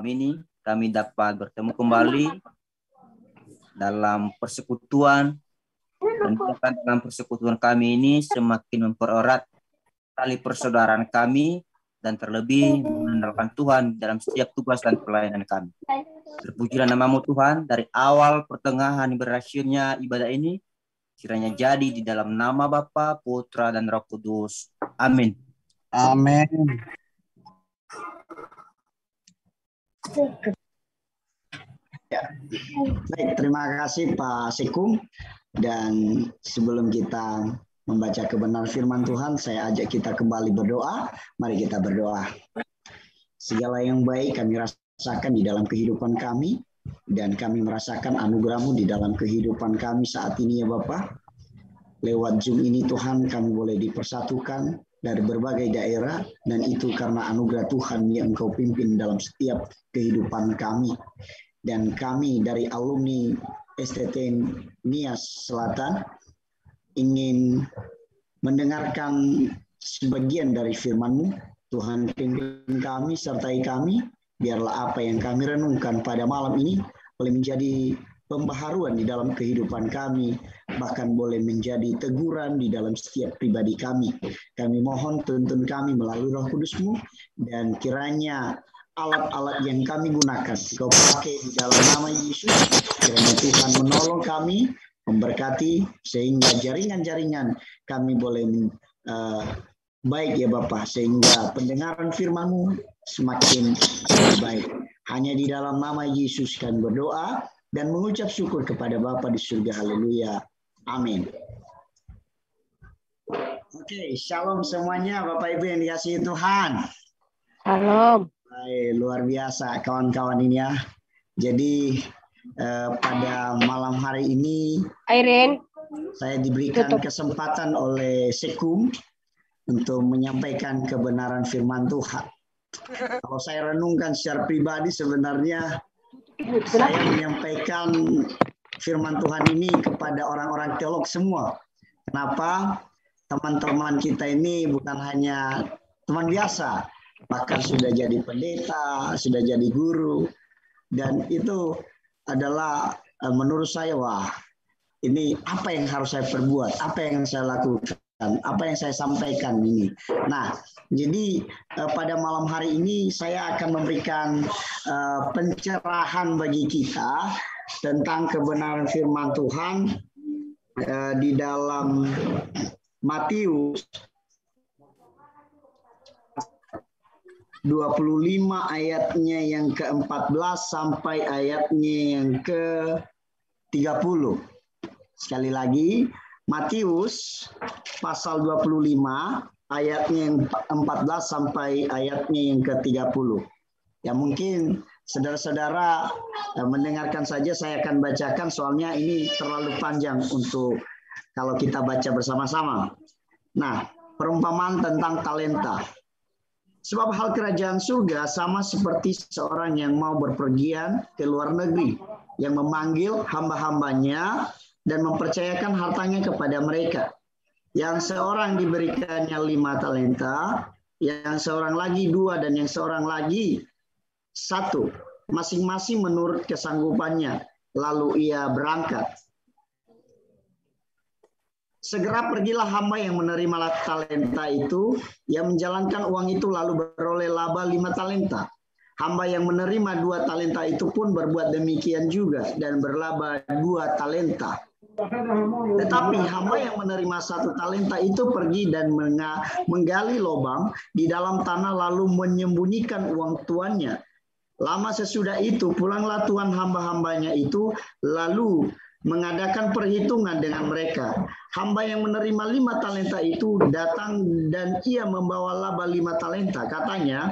Ini kami dapat bertemu kembali dalam persekutuan, dan dalam persekutuan kami ini semakin mempererat tali persaudaraan kami dan terlebih mengandalkan Tuhan dalam setiap tugas dan pelayanan kami. Terpujilah namamu Tuhan, dari awal pertengahan berakhirnya ibadah ini kiranya jadi di dalam nama Bapa, Putra dan Roh Kudus. Amin. Amin. Ya. Baik, terima kasih Pak Sekung. Dan sebelum kita membaca kebenaran firman Tuhan, saya ajak kita kembali berdoa. Mari kita berdoa. Segala yang baik kami rasakan di dalam kehidupan kami, dan kami merasakan anugerah-Mu di dalam kehidupan kami saat ini ya Bapak. Lewat Zoom ini Tuhan, kami boleh dipersatukan dari berbagai daerah, dan itu karena anugerah Tuhan yang Engkau pimpin dalam setiap kehidupan kami. Dan kami dari alumni STT Nias Selatan ingin mendengarkan sebagian dari firman-Mu. Tuhan, pimpin kami, sertai kami, biarlah apa yang kami renungkan pada malam ini boleh menjadi pembaharuan di dalam kehidupan kami, bahkan boleh menjadi teguran di dalam setiap pribadi kami. Kami mohon tuntun kami melalui Roh Kudus-Mu, dan kiranya alat-alat yang kami gunakan Kau pakai di dalam nama Yesus. Kiranya Tuhan menolong kami, memberkati, sehingga jaringan-jaringan kami boleh baik ya Bapak, sehingga pendengaran firman-Mu semakin baik. Hanya di dalam nama Yesus kami berdoa dan mengucap syukur kepada Bapa di surga. Haleluya. Amin. Oke, shalom semuanya Bapak Ibu yang dikasihi Tuhan. Shalom. Baik, luar biasa kawan-kawan ini ya. Jadi pada malam hari ini Airin, saya diberikan kesempatan oleh Sekung untuk menyampaikan kebenaran firman Tuhan. Kalau saya renungkan secara pribadi, sebenarnya saya menyampaikan firman Tuhan ini kepada orang-orang teolog semua. Kenapa? Teman-teman kita ini bukan hanya teman biasa, bahkan sudah jadi pendeta, sudah jadi guru, dan itu adalah menurut saya, wah, ini apa yang harus saya perbuat, apa yang saya lakukan, apa yang saya sampaikan ini. Nah, jadi pada malam hari ini saya akan memberikan pencerahan bagi kita tentang kebenaran firman Tuhan di dalam Matius 25 ayatnya yang ke-14 sampai ayatnya yang ke-30. Sekali lagi, Matius pasal 25 ayatnya yang 14 sampai ayatnya yang ke-30. Ya mungkin saudara-saudara mendengarkan saja, saya akan bacakan soalnya ini terlalu panjang untuk kalau kita baca bersama-sama. Nah, perumpamaan tentang talenta. Sebab hal kerajaan surga sama seperti seorang yang mau berpergian ke luar negeri, yang memanggil hamba-hambanya dan mempercayakan hartanya kepada mereka. Yang seorang diberikannya 5 talenta, yang seorang lagi 2, dan yang seorang lagi 1, masing-masing menurut kesanggupannya. Lalu ia berangkat. Segera pergilah hamba yang menerima talenta itu, yang menjalankan uang itu lalu beroleh laba 5 talenta. Hamba yang menerima 2 talenta itu pun berbuat demikian juga dan berlaba 2 talenta. Tetapi hamba yang menerima 1 talenta itu pergi dan menggali lubang di dalam tanah lalu menyembunyikan uang tuannya. Lama sesudah itu pulanglah tuan hamba-hambanya itu lalu mengadakan perhitungan dengan mereka. Hamba yang menerima 5 talenta itu datang dan ia membawa laba 5 talenta. Katanya,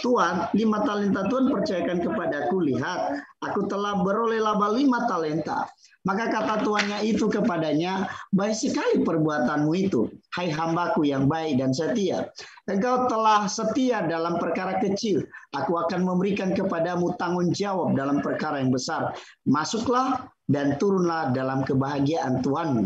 Tuan, 5 talenta Tuhan percayakan kepadaku. Lihat, aku telah beroleh laba 5 talenta. Maka kata tuannya itu kepadanya, baik sekali perbuatanmu itu, hai hambaku yang baik dan setia. Engkau telah setia dalam perkara kecil, aku akan memberikan kepadamu tanggung jawab dalam perkara yang besar. Masuklah dan turunlah dalam kebahagiaan Tuhanmu.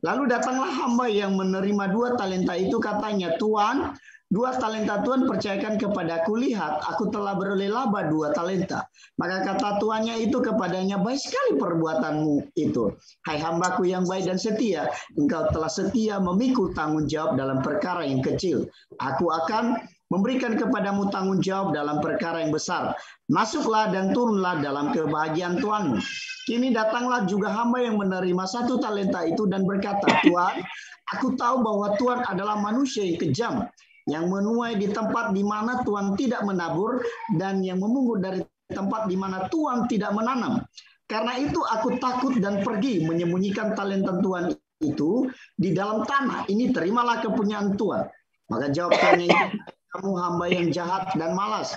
Lalu datanglah hamba yang menerima 2 talenta itu, katanya, Tuan, 2 talenta Tuhan percayakan kepadaku, lihat, aku telah beroleh laba 2 talenta. Maka kata tuannya itu kepadanya, baik sekali perbuatanmu itu. Hai hambaku yang baik dan setia, engkau telah setia memikul tanggung jawab dalam perkara yang kecil. Aku akan memberikan kepadamu tanggung jawab dalam perkara yang besar. Masuklah dan turunlah dalam kebahagiaan Tuanmu. Kini datanglah juga hamba yang menerima 1 talenta itu dan berkata, Tuan, aku tahu bahwa Tuan adalah manusia yang kejam, yang menuai di tempat di mana Tuan tidak menabur, dan yang memungut dari tempat di mana Tuan tidak menanam. Karena itu aku takut dan pergi menyembunyikan talenta Tuan itu di dalam tanah. Ini terimalah kepunyaan Tuan. Maka jawab tuannya itu, kamu hamba yang jahat dan malas.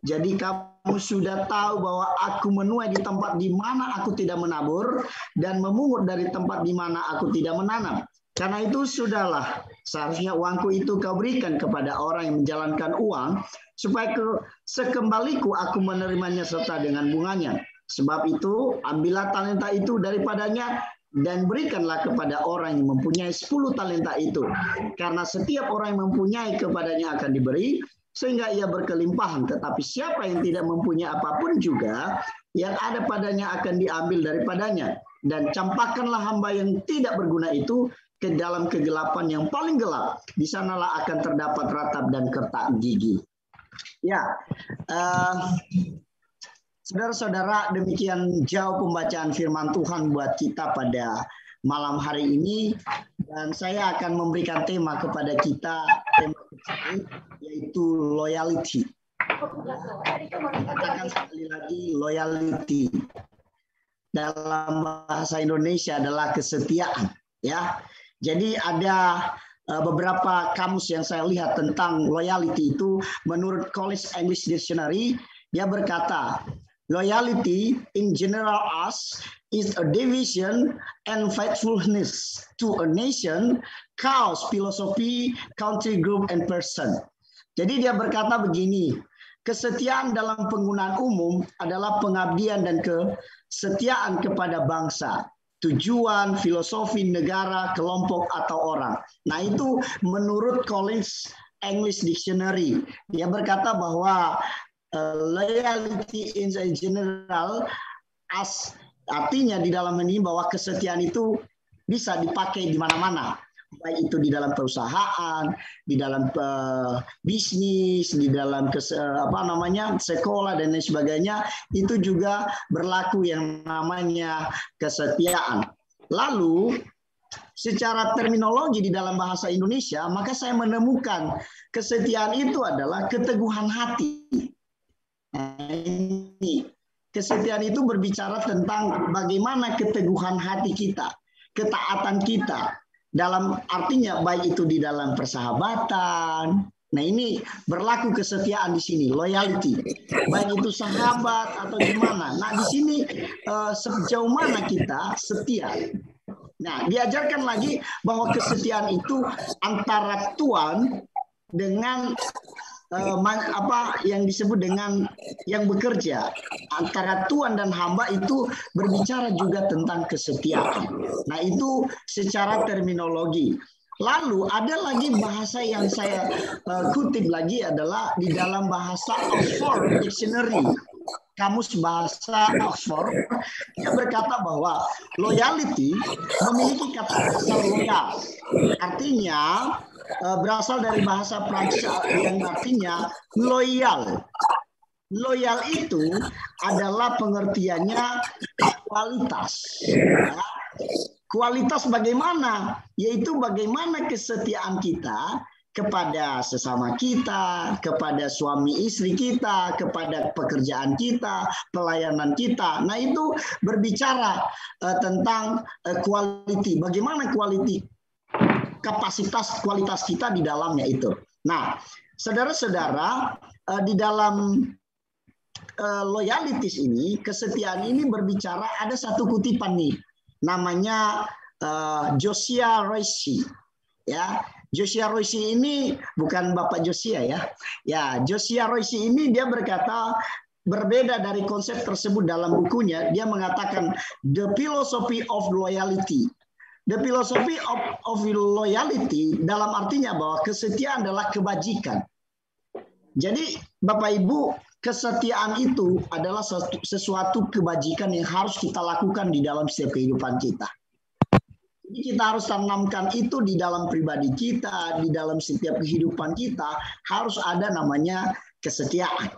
Jadi kamu sudah tahu bahwa aku menuai di tempat di mana aku tidak menabur dan memungut dari tempat di mana aku tidak menanam. Karena itu sudahlah, seharusnya uangku itu kau berikan kepada orang yang menjalankan uang, supaya sekembaliku aku menerimanya serta dengan bunganya. Sebab itu ambillah talenta itu daripadanya dan berikanlah kepada orang yang mempunyai 10 talenta itu. Karena setiap orang yang mempunyai kepadanya akan diberi, sehingga ia berkelimpahan. Tetapi siapa yang tidak mempunyai apapun juga, yang ada padanya akan diambil daripadanya. Dan campakkanlah hamba yang tidak berguna itu ke dalam kegelapan yang paling gelap. Di sanalah akan terdapat ratap dan kertak gigi. Ya, saudara-saudara, demikian jauh pembacaan firman Tuhan buat kita pada malam hari ini. Dan saya akan memberikan tema kepada kita, tema kecil, yaitu loyalty. Katakan sekali lagi, loyalty. Dalam bahasa Indonesia adalah kesetiaan. Ya, jadi ada beberapa kamus yang saya lihat tentang loyalty itu. Menurut College English Dictionary, dia berkata, loyalty in general is a devotion and faithfulness to a nation, cause, philosophy, country group, and person. Jadi dia berkata begini, kesetiaan dalam penggunaan umum adalah pengabdian dan kesetiaan kepada bangsa, tujuan, filosofi, negara, kelompok, atau orang. Nah itu menurut Collins English Dictionary. Dia berkata bahwa loyalty in general artinya di dalam ini bahwa kesetiaan itu bisa dipakai di mana-mana, baik itu di dalam perusahaan, di dalam bisnis, di dalam sekolah dan lain sebagainya. Itu juga berlaku yang namanya kesetiaan. Lalu secara terminologi di dalam bahasa Indonesia, maka saya menemukan kesetiaan itu adalah keteguhan hati. Nah, ini kesetiaan itu berbicara tentang bagaimana keteguhan hati kita, ketaatan kita, dalam artinya baik itu di dalam persahabatan. Nah ini berlaku kesetiaan di sini, loyalty, baik itu sahabat atau gimana. Nah di sini sejauh mana kita setia. Nah diajarkan lagi bahwa kesetiaan itu antara Tuhan dengan yang disebut dengan yang bekerja. Antara tuan dan hamba itu berbicara juga tentang kesetiaan. Nah itu secara terminologi. Lalu ada lagi bahasa yang saya kutip lagi adalah di dalam bahasa Oxford Dictionary. Kamus bahasa Oxford, dia berkata bahwa loyalty memiliki kata dasar loyal. Artinya berasal dari bahasa Prancis yang artinya loyal. Loyal itu adalah pengertiannya kualitas. Ya. Kualitas bagaimana? Yaitu bagaimana kesetiaan kita kepada sesama kita, kepada suami istri kita, kepada pekerjaan kita, pelayanan kita. Nah itu berbicara tentang quality. Bagaimana quality? Kapasitas kualitas kita di dalamnya itu. Nah, saudara-saudara, di dalam loyalities ini, kesetiaan ini berbicara, ada satu kutipan nih, namanya Josiah Royce. Ya, Josiah Royce ini bukan Bapak Josiah ya. Ya, Josiah Royce ini dia berkata berbeda dari konsep tersebut dalam bukunya. Dia mengatakan the philosophy of loyalty. The philosophy of loyalty dalam artinya bahwa kesetiaan adalah kebajikan. Jadi Bapak Ibu, kesetiaan itu adalah sesuatu kebajikan yang harus kita lakukan di dalam setiap kehidupan kita. Jadi kita harus tanamkan itu di dalam pribadi kita, di dalam setiap kehidupan kita, harus ada namanya kesetiaan.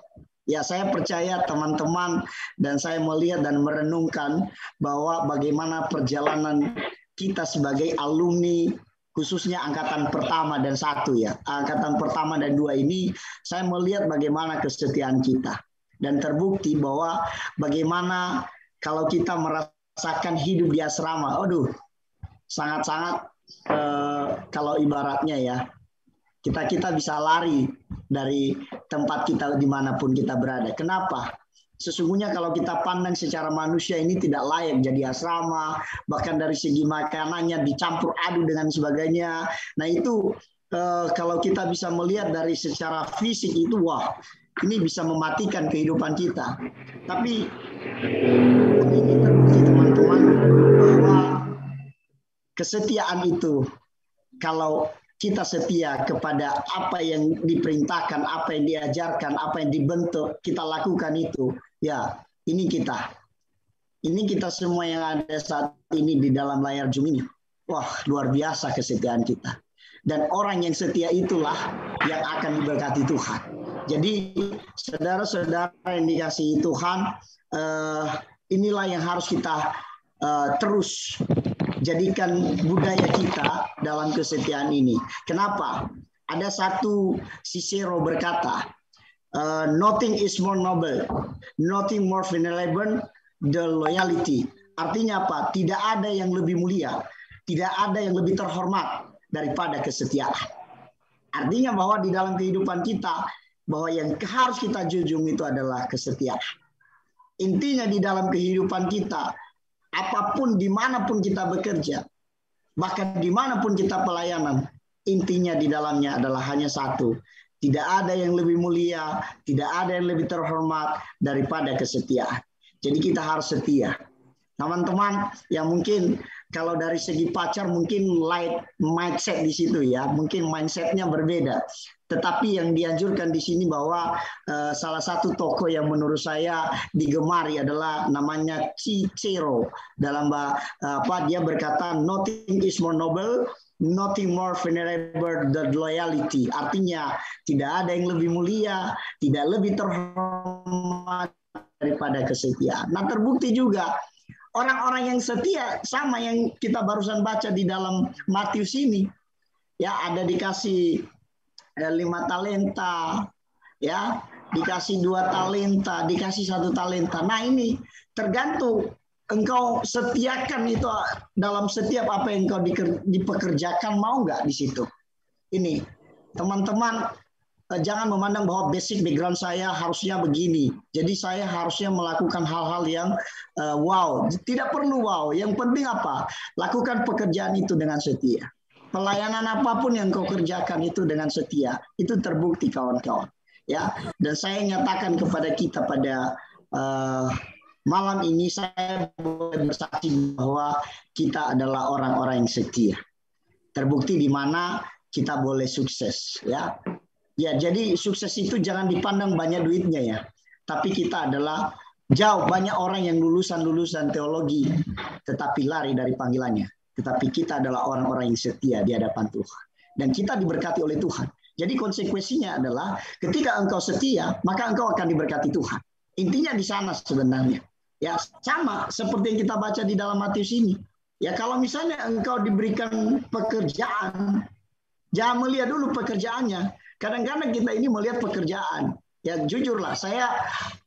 Ya, saya percaya teman-teman dan saya melihat dan merenungkan bahwa bagaimana perjalanan kita sebagai alumni, khususnya angkatan pertama dan 1 ya. Angkatan pertama dan 2 ini, saya melihat bagaimana kesetiaan kita. Dan terbukti bahwa bagaimana kalau kita merasakan hidup di asrama, aduh, sangat-sangat kalau ibaratnya ya, kita bisa lari dari tempat kita dimanapun kita berada. Kenapa? Sesungguhnya kalau kita pandang secara manusia ini tidak layak jadi asrama, bahkan dari segi makanannya dicampur aduk dengan sebagainya. Nah itu kalau kita bisa melihat dari secara fisik itu, wah ini bisa mematikan kehidupan kita. Tapi ini terbukti teman-teman bahwa kesetiaan itu, kalau kita setia kepada apa yang diperintahkan, apa yang diajarkan, apa yang dibentuk, kita lakukan itu. Ya, ini kita. Ini kita semua yang ada saat ini di dalam layar Zoom ini. Wah, luar biasa kesetiaan kita. Dan orang yang setia itulah yang akan diberkati Tuhan. Jadi, saudara-saudara yang dikasihi Tuhan, inilah yang harus kita terus jadikan budaya kita dalam kesetiaan ini. Kenapa? Ada satu Cicero berkata, nothing is more noble, nothing more venerable than loyalty. Artinya apa? Tidak ada yang lebih mulia, tidak ada yang lebih terhormat daripada kesetiaan. Artinya bahwa di dalam kehidupan kita, bahwa yang harus kita junjung itu adalah kesetiaan. Intinya di dalam kehidupan kita, apapun dimanapun kita bekerja, bahkan dimanapun kita pelayanan, intinya di dalamnya adalah hanya satu. Tidak ada yang lebih mulia, tidak ada yang lebih terhormat daripada kesetiaan. Jadi kita harus setia. Teman-teman yang mungkin kalau dari segi pacar mungkin light mindset di situ ya, mungkin mindsetnya berbeda. Tetapi yang dianjurkan di sini bahwa salah satu tokoh yang menurut saya digemari adalah namanya Cicero. Dalam dia berkata, nothing is more noble, nothing more venerable than loyalty. Artinya tidak ada yang lebih mulia, tidak lebih terhormat daripada kesetiaan. Nah terbukti juga orang-orang yang setia sama yang kita barusan baca di dalam Matius ini, ya ada dikasih 5 talenta, ya dikasih 2 talenta, dikasih 1 talenta. Nah ini tergantung engkau setiakan itu dalam setiap apa yang engkau dipekerjakan, mau nggak di situ. Ini teman-teman jangan memandang bahwa basic background saya harusnya begini. Jadi saya harusnya melakukan hal-hal yang wow. Tidak perlu wow. Yang penting apa? Lakukan pekerjaan itu dengan setia. Pelayanan apapun yang kau kerjakan itu dengan setia. Itu terbukti kawan-kawan. Ya. Dan saya nyatakan kepada kita pada malam ini, saya boleh bersaksi bahwa kita adalah orang-orang yang setia. Terbukti di mana kita boleh sukses. Ya. Ya, jadi sukses itu jangan dipandang banyak duitnya ya. Tapi kita adalah banyak orang yang lulusan teologi tetapi lari dari panggilannya. Tetapi kita adalah orang-orang yang setia di hadapan Tuhan. Dan kita diberkati oleh Tuhan. Jadi konsekuensinya adalah ketika engkau setia, maka engkau akan diberkati Tuhan. Intinya di sana sebenarnya. Ya, sama seperti yang kita baca di dalam Matius ini. Ya, kalau misalnya engkau diberikan pekerjaan, jangan melihat dulu pekerjaannya. Kadang-kadang kita ini melihat pekerjaan. Ya jujurlah, saya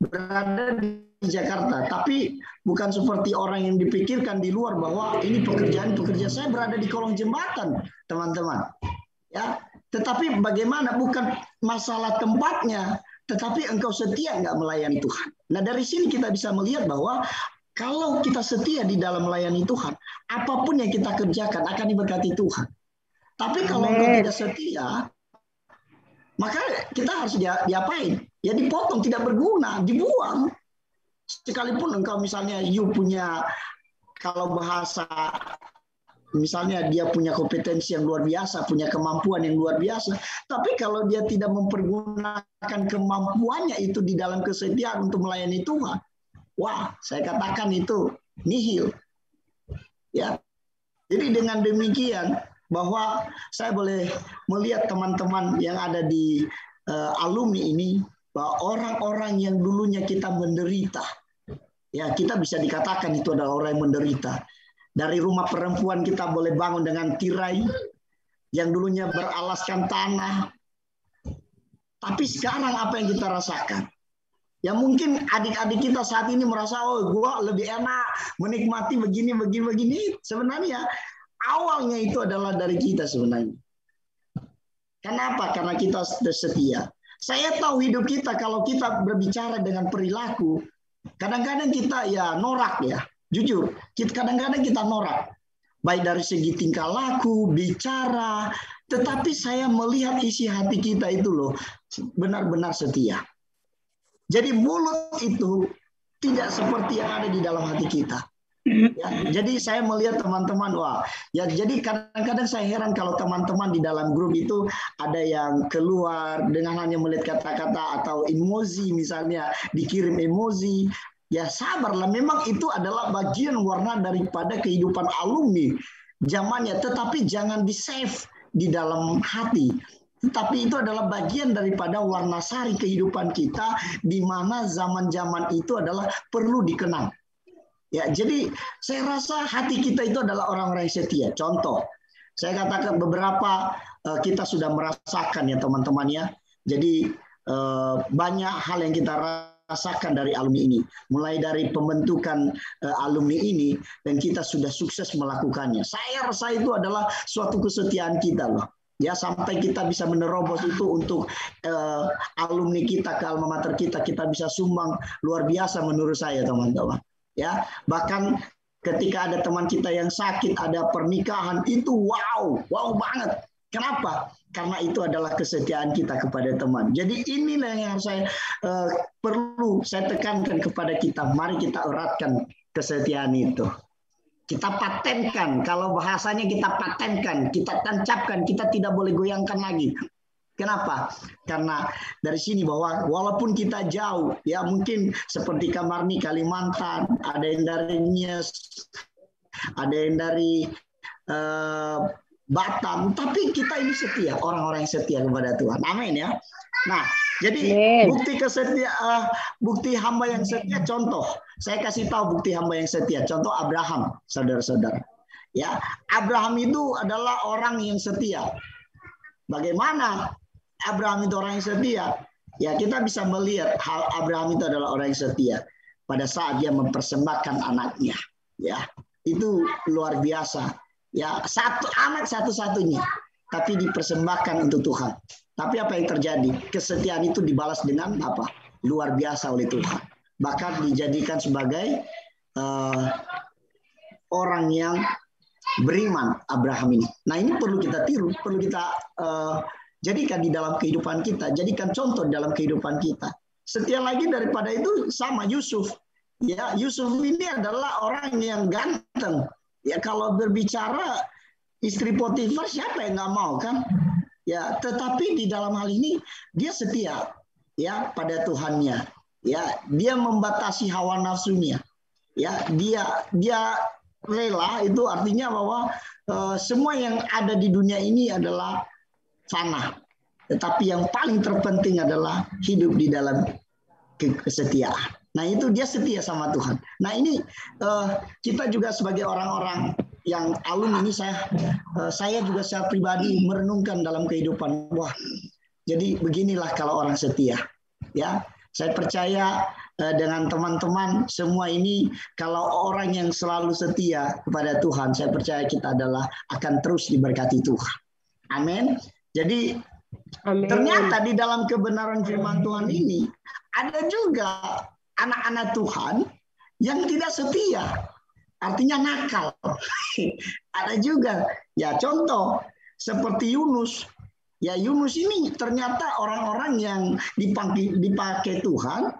berada di Jakarta, tapi bukan seperti orang yang dipikirkan di luar bahwa ini pekerjaan. Saya berada di kolong jembatan, teman-teman. Ya, tetapi bagaimana? Bukan masalah tempatnya, tetapi engkau setia nggak melayani Tuhan. Nah dari sini kita bisa melihat bahwa kalau kita setia di dalam melayani Tuhan, apapun yang kita kerjakan akan diberkati Tuhan. Tapi kalau engkau tidak setia, maka kita harus diapain? Ya dipotong, tidak berguna, dibuang. Sekalipun engkau misalnya you punya, kalau bahasa misalnya dia punya kompetensi yang luar biasa, punya kemampuan yang luar biasa, tapi kalau dia tidak mempergunakan kemampuannya itu di dalam kesetiaan untuk melayani Tuhan, wah, saya katakan itu nihil. Ya. Jadi dengan demikian bahwa saya boleh melihat teman-teman yang ada di alumni ini, bahwa orang-orang yang dulunya kita menderita, ya kita bisa dikatakan itu adalah orang yang menderita. Dari rumah perempuan kita boleh bangun dengan tirai yang dulunya beralaskan tanah. Tapi sekarang apa yang kita rasakan? Ya mungkin adik-adik kita saat ini merasa, oh gue lebih enak menikmati begini. Sebenarnya awalnya itu adalah dari kita sebenarnya. Kenapa? Karena kita setia. Saya tahu hidup kita kalau kita berbicara dengan perilaku, kadang-kadang kita ya norak ya. Jujur, kadang-kadang kita norak. Baik dari segi tingkah laku, bicara. Tetapi saya melihat isi hati kita itu loh, benar-benar setia. Jadi mulut itu tidak seperti yang ada di dalam hati kita. Ya, jadi saya melihat teman-teman, wah, ya jadi kadang-kadang saya heran kalau teman-teman di dalam grup itu ada yang keluar dengan hanya melihat kata-kata atau emoji, misalnya dikirim emoji. Ya sabarlah, memang itu adalah bagian warna daripada kehidupan alumni zamannya, tetapi jangan di-save di dalam hati. Tetapi itu adalah bagian daripada warna sari kehidupan kita, di mana zaman-zaman itu adalah perlu dikenang. Ya, jadi saya rasa hati kita itu adalah orang-orang yang setia. Contoh, saya katakan beberapa kita sudah merasakan ya teman-teman ya. Jadi banyak hal yang kita rasakan dari alumni ini, mulai dari pembentukan alumni ini, dan kita sudah sukses melakukannya. Saya rasa itu adalah suatu kesetiaan kita loh. Ya sampai kita bisa menerobos itu untuk alumni kita ke alma mater kita bisa sumbang luar biasa menurut saya teman-teman. Ya bahkan ketika ada teman kita yang sakit, ada pernikahan, itu wow banget. Kenapa? Karena itu adalah kesetiaan kita kepada teman. Jadi inilah yang saya perlu saya tekankan kepada kita. Mari kita eratkan kesetiaan itu. Kita patenkan, kalau bahasanya kita patenkan, kita tancapkan, kita tidak boleh goyangkan lagi. Kenapa? Karena dari sini bahwa walaupun kita jauh, ya mungkin seperti Kamarni Kalimantan, ada yang dari Nias, ada yang dari Batam, tapi kita ini setia, orang-orang yang setia kepada Tuhan. Amin ya. Nah, jadi bukti hamba yang setia, contoh, saya kasih tahu bukti hamba yang setia, contoh Abraham, saudara-saudara. Ya, Abraham itu adalah orang yang setia. Bagaimana Abraham itu orang yang setia? Ya, kita bisa melihat hal Abraham itu adalah orang yang setia pada saat dia mempersembahkan anaknya. Ya, itu luar biasa. Ya, satu anak satu-satunya, tapi dipersembahkan untuk Tuhan. Tapi apa yang terjadi? Kesetiaan itu dibalas dengan apa? Luar biasa oleh Tuhan. Bahkan dijadikan sebagai orang yang beriman, Abraham ini. Nah ini perlu kita tiru, perlu kita jadikan di dalam kehidupan kita, jadikan contoh dalam kehidupan kita. Setia lagi daripada itu sama Yusuf. Ya, Yusuf ini adalah orang yang ganteng. Ya kalau berbicara istri Potifar, siapa yang nggak mau kan? Ya, tetapi di dalam hal ini dia setia ya pada Tuhannya. Ya, dia membatasi hawa nafsunya. Ya, dia rela, itu artinya bahwa semua yang ada di dunia ini adalah fana. Tetapi yang paling terpenting adalah hidup di dalam kesetiaan. Nah itu dia setia sama Tuhan. Nah ini kita juga sebagai orang-orang yang alumni ini, saya juga secara pribadi merenungkan dalam kehidupan. Wah, jadi beginilah kalau orang setia. Ya, saya percaya dengan teman-teman semua ini, kalau orang yang selalu setia kepada Tuhan, saya percaya kita akan terus diberkati Tuhan. Amin. Jadi amin. Ternyata di dalam kebenaran firman Tuhan ini ada juga anak-anak Tuhan yang tidak setia, artinya nakal. Ada juga, ya contoh seperti Yunus. Ya Yunus ini ternyata orang-orang yang dipakai Tuhan,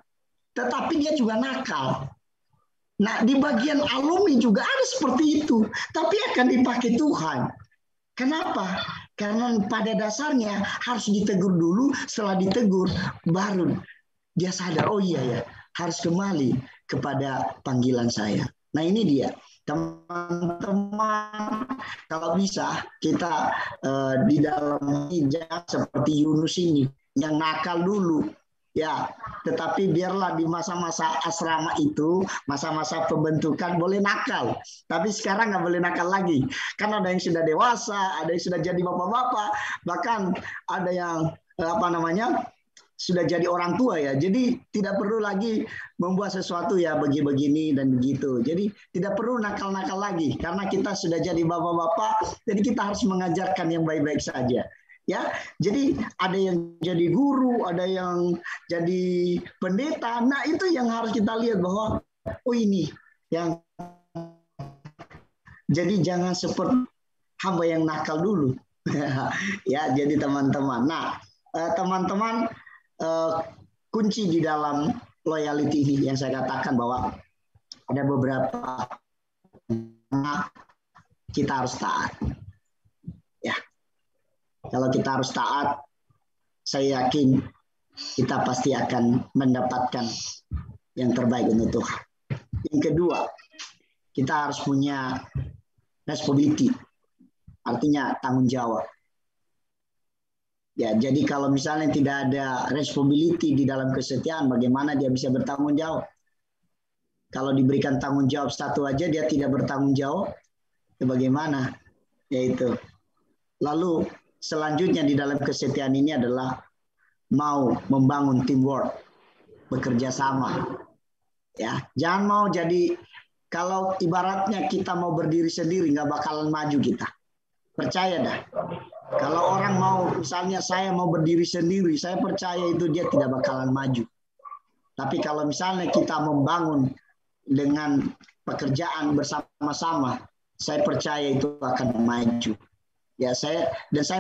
tetapi dia juga nakal. Nah, di bagian alumni juga ada seperti itu, tapi akan dipakai Tuhan. Kenapa? Karena pada dasarnya harus ditegur dulu, setelah ditegur baru dia sadar, oh iya ya, harus kembali kepada panggilan saya. Nah, ini dia. Teman-teman, kalau bisa kita di dalam hijab seperti Yunus ini, yang nakal dulu. Ya, tetapi biarlah di masa-masa asrama itu, masa-masa pembentukan boleh nakal. Tapi sekarang nggak boleh nakal lagi. Karena ada yang sudah dewasa, ada yang sudah jadi bapak-bapak, bahkan ada yang sudah jadi orang tua ya. Jadi tidak perlu lagi membuat sesuatu ya begini dan begitu. Jadi tidak perlu nakal-nakal lagi karena kita sudah jadi bapak-bapak. Jadi kita harus mengajarkan yang baik-baik saja. Ya, jadi ada yang jadi guru, ada yang jadi pendeta. Nah, itu yang harus kita lihat bahwa oh ini yang jadi jangan seperti hamba yang nakal dulu. Ya, jadi teman-teman. Nah, teman-teman kunci di dalam loyalty ini yang saya katakan bahwa ada beberapa kita harus taat. Ya. Kalau kita harus taat, saya yakin kita pasti akan mendapatkan yang terbaik untuk Tuhan. Yang kedua, kita harus punya responsibility, artinya tanggung jawab. Ya, jadi kalau misalnya tidak ada responsibility di dalam kesetiaan, bagaimana dia bisa bertanggung jawab? Kalau diberikan tanggung jawab satu aja dia tidak bertanggung jawab, ya bagaimana? Yaitu. Lalu selanjutnya di dalam kesetiaan ini adalah mau membangun teamwork, bekerja sama. Ya, jangan mau jadi kalau ibaratnya kita mau berdiri sendiri nggak bakalan maju kita. Percaya dah. Kalau orang mau misalnya saya mau berdiri sendiri, saya percaya itu dia tidak bakalan maju. Tapi kalau misalnya kita membangun dengan pekerjaan bersama-sama, saya percaya itu akan maju. Ya, saya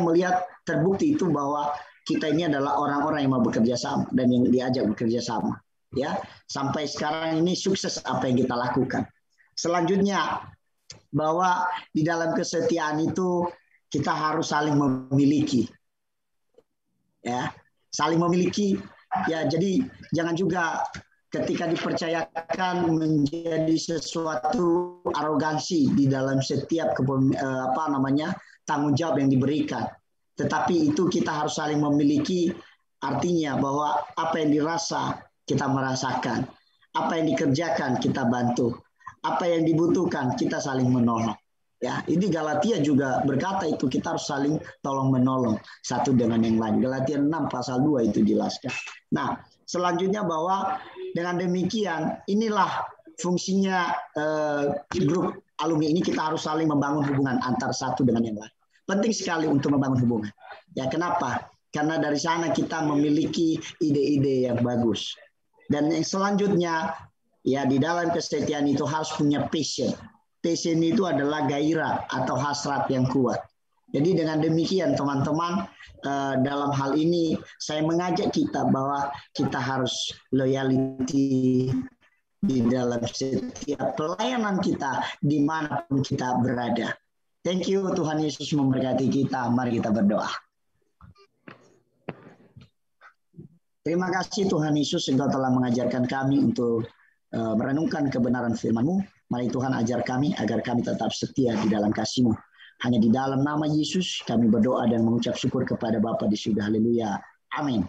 melihat terbukti itu bahwa kita ini adalah orang-orang yang mau bekerja sama dan yang diajak bekerja sama. Ya, sampai sekarang ini sukses apa yang kita lakukan. Selanjutnya bahwa di dalam kesetiaan itu kita harus saling memiliki. Ya, saling memiliki. Ya, jadi jangan juga ketika dipercayakan menjadi sesuatu arogansi di dalam setiap tanggung jawab yang diberikan. Tetapi itu kita harus saling memiliki, artinya bahwa apa yang dirasa kita merasakan, apa yang dikerjakan kita bantu, apa yang dibutuhkan kita saling menolong. Ya, ini Galatia juga berkata itu kita harus saling tolong menolong satu dengan yang lain. Galatia 6 pasal 2 itu jelaskan. Nah, selanjutnya bahwa dengan demikian inilah fungsinya grup alumni ini, kita harus saling membangun hubungan antar satu dengan yang lain. Penting sekali untuk membangun hubungan. Ya, kenapa? Karena dari sana kita memiliki ide-ide yang bagus. Dan yang selanjutnya, ya di dalam kesetiaan itu harus punya passion. Passion itu adalah gairah atau hasrat yang kuat. Jadi dengan demikian teman-teman, dalam hal ini saya mengajak kita bahwa kita harus loyalty di dalam setiap pelayanan kita dimanapun kita berada. Thank you, Tuhan Yesus memberkati kita. Mari kita berdoa. Terima kasih Tuhan Yesus, Engkau telah mengajarkan kami untuk merenungkan kebenaran firman-Mu. Mari Tuhan ajar kami agar kami tetap setia di dalam kasih-Mu. Hanya di dalam nama Yesus kami berdoa dan mengucap syukur kepada Bapa di surga. Haleluya. Amin.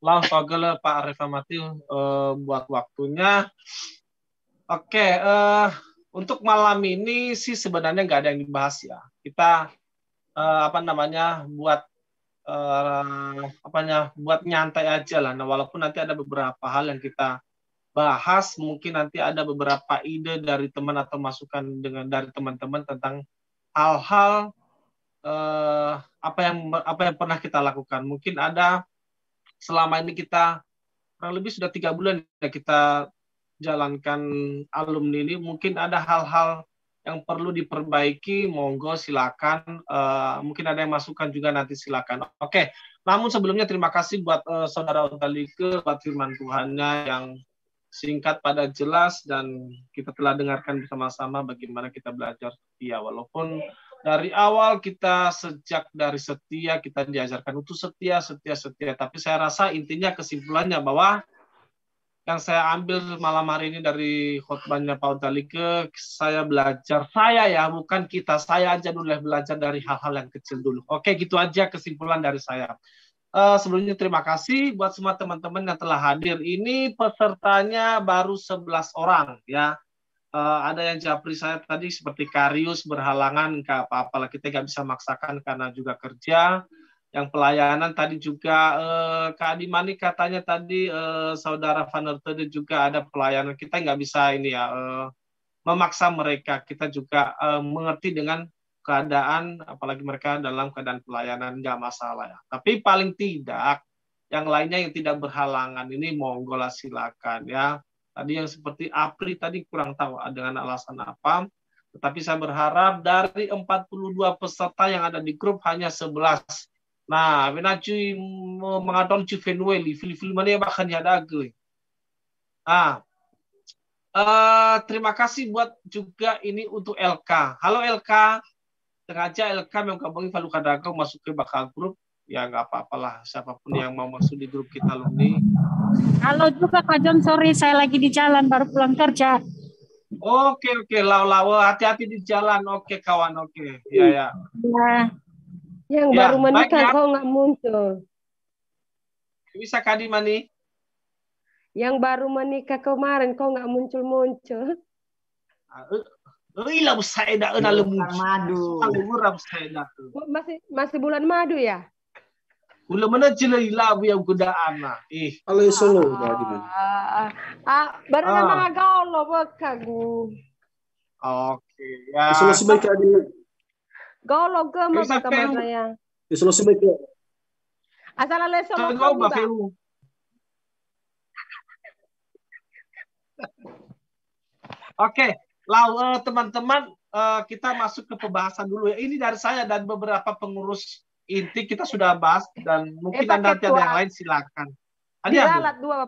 Langsung aja Pak Arif Amati buat waktunya. Oke, untuk malam ini sih sebenarnya nggak ada yang dibahas ya. Kita buat nyantai aja lah. Nah, walaupun nanti ada beberapa hal yang kita bahas, mungkin nanti ada beberapa ide dari teman atau masukan dari teman-teman tentang hal-hal apa yang pernah kita lakukan. Mungkin ada selama ini kita kurang lebih sudah 3 bulan ya kita jalankan alumni ini, mungkin ada hal-hal yang perlu diperbaiki, monggo silakan. Mungkin ada yang masukan juga nanti silakan. Oke, namun sebelumnya terima kasih buat saudara Otalike, buat firman Tuhannya yang singkat pada jelas, dan kita telah dengarkan bersama-sama bagaimana kita belajar setia. Walaupun dari awal kita sejak dari setia kita diajarkan untuk setia, tapi saya rasa intinya kesimpulannya bahwa yang saya ambil malam hari ini dari khotbahnya Pak Otalike, saya bukan kita, saya aja dulu belajar dari hal-hal yang kecil dulu. Oke, gitu aja kesimpulan dari saya. Sebelumnya terima kasih buat semua teman-teman yang telah hadir. Ini pesertanya baru 11 orang ya. Ada yang japri saya tadi seperti Karius berhalangan, nggak apa-apa lah, kita nggak bisa maksakan karena juga kerja. Yang pelayanan tadi juga Kak Adimani katanya tadi saudara Van Ertede juga ada pelayanan, kita nggak bisa ini ya memaksa mereka, kita juga mengerti dengan keadaan, apalagi mereka dalam keadaan pelayanan, nggak masalah ya. Tapi paling tidak yang lainnya yang tidak berhalangan ini monggo lah silakan ya. Tadi yang seperti Apri tadi kurang tahu dengan alasan apa, tetapi saya berharap dari 42 peserta yang ada di grup hanya 11. Nah, benacu mengadon cu Fenueli, film mana yang bahkan ada gue. Terima kasih buat juga ini untuk LK. Halo LK, sengaja LK mau gabungin Falu Kadagau masuk ke bakal grup. Ya nggak apa-apalah, siapapun yang mau masuk di grup kita alumni. Halo juga Kak John, sorry saya lagi di jalan baru pulang kerja. Oke, lau, hati-hati di jalan. Oke kawan, oke. Ya. Yang baru menikah kok nggak muncul. Bisa Kak Adimani? Yang baru menikah kemarin kok nggak muncul-muncul. Masih bulan madu ya? Bulan mana jelailah yang kudaan lah. Kalau solo Kak Adimani. Baru nama gaul bekagu. Oke ya. Solo sebaik Kak Adimani. Gaul gemak sama saya. Solo sebaik. Asal ale solo ba. Oke, teman-teman, kita masuk ke pembahasan dulu ya. Ini dari saya dan beberapa pengurus inti kita sudah bahas, dan mungkin nanti ada yang lain silakan. Diralat dua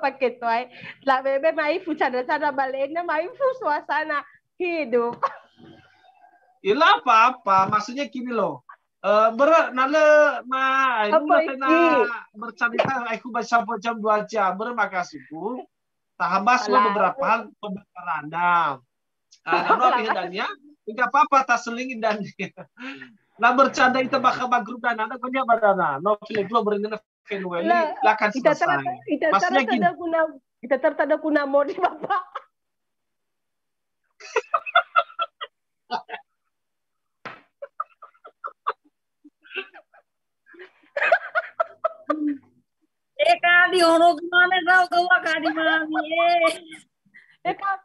paket tuai. La bebe maifu sana balena maifu suasana hidup. Ilah apa-apa, maksudnya gini loh. Bercerita aku baca jam 2 jam. Bermakasih Bu. Tahambas beberapa hal pembakaran Anda. Dannya enggak apa-apa tak selingin dan nah bercanda itu bakal grup dan Anda kau nyabar dana. No film dua berenang Fenueli lakan selesai. Maksudnya gini. Kita tertada kuna mau di Bapak. Kali ono gimana kau Kak Mami Kak.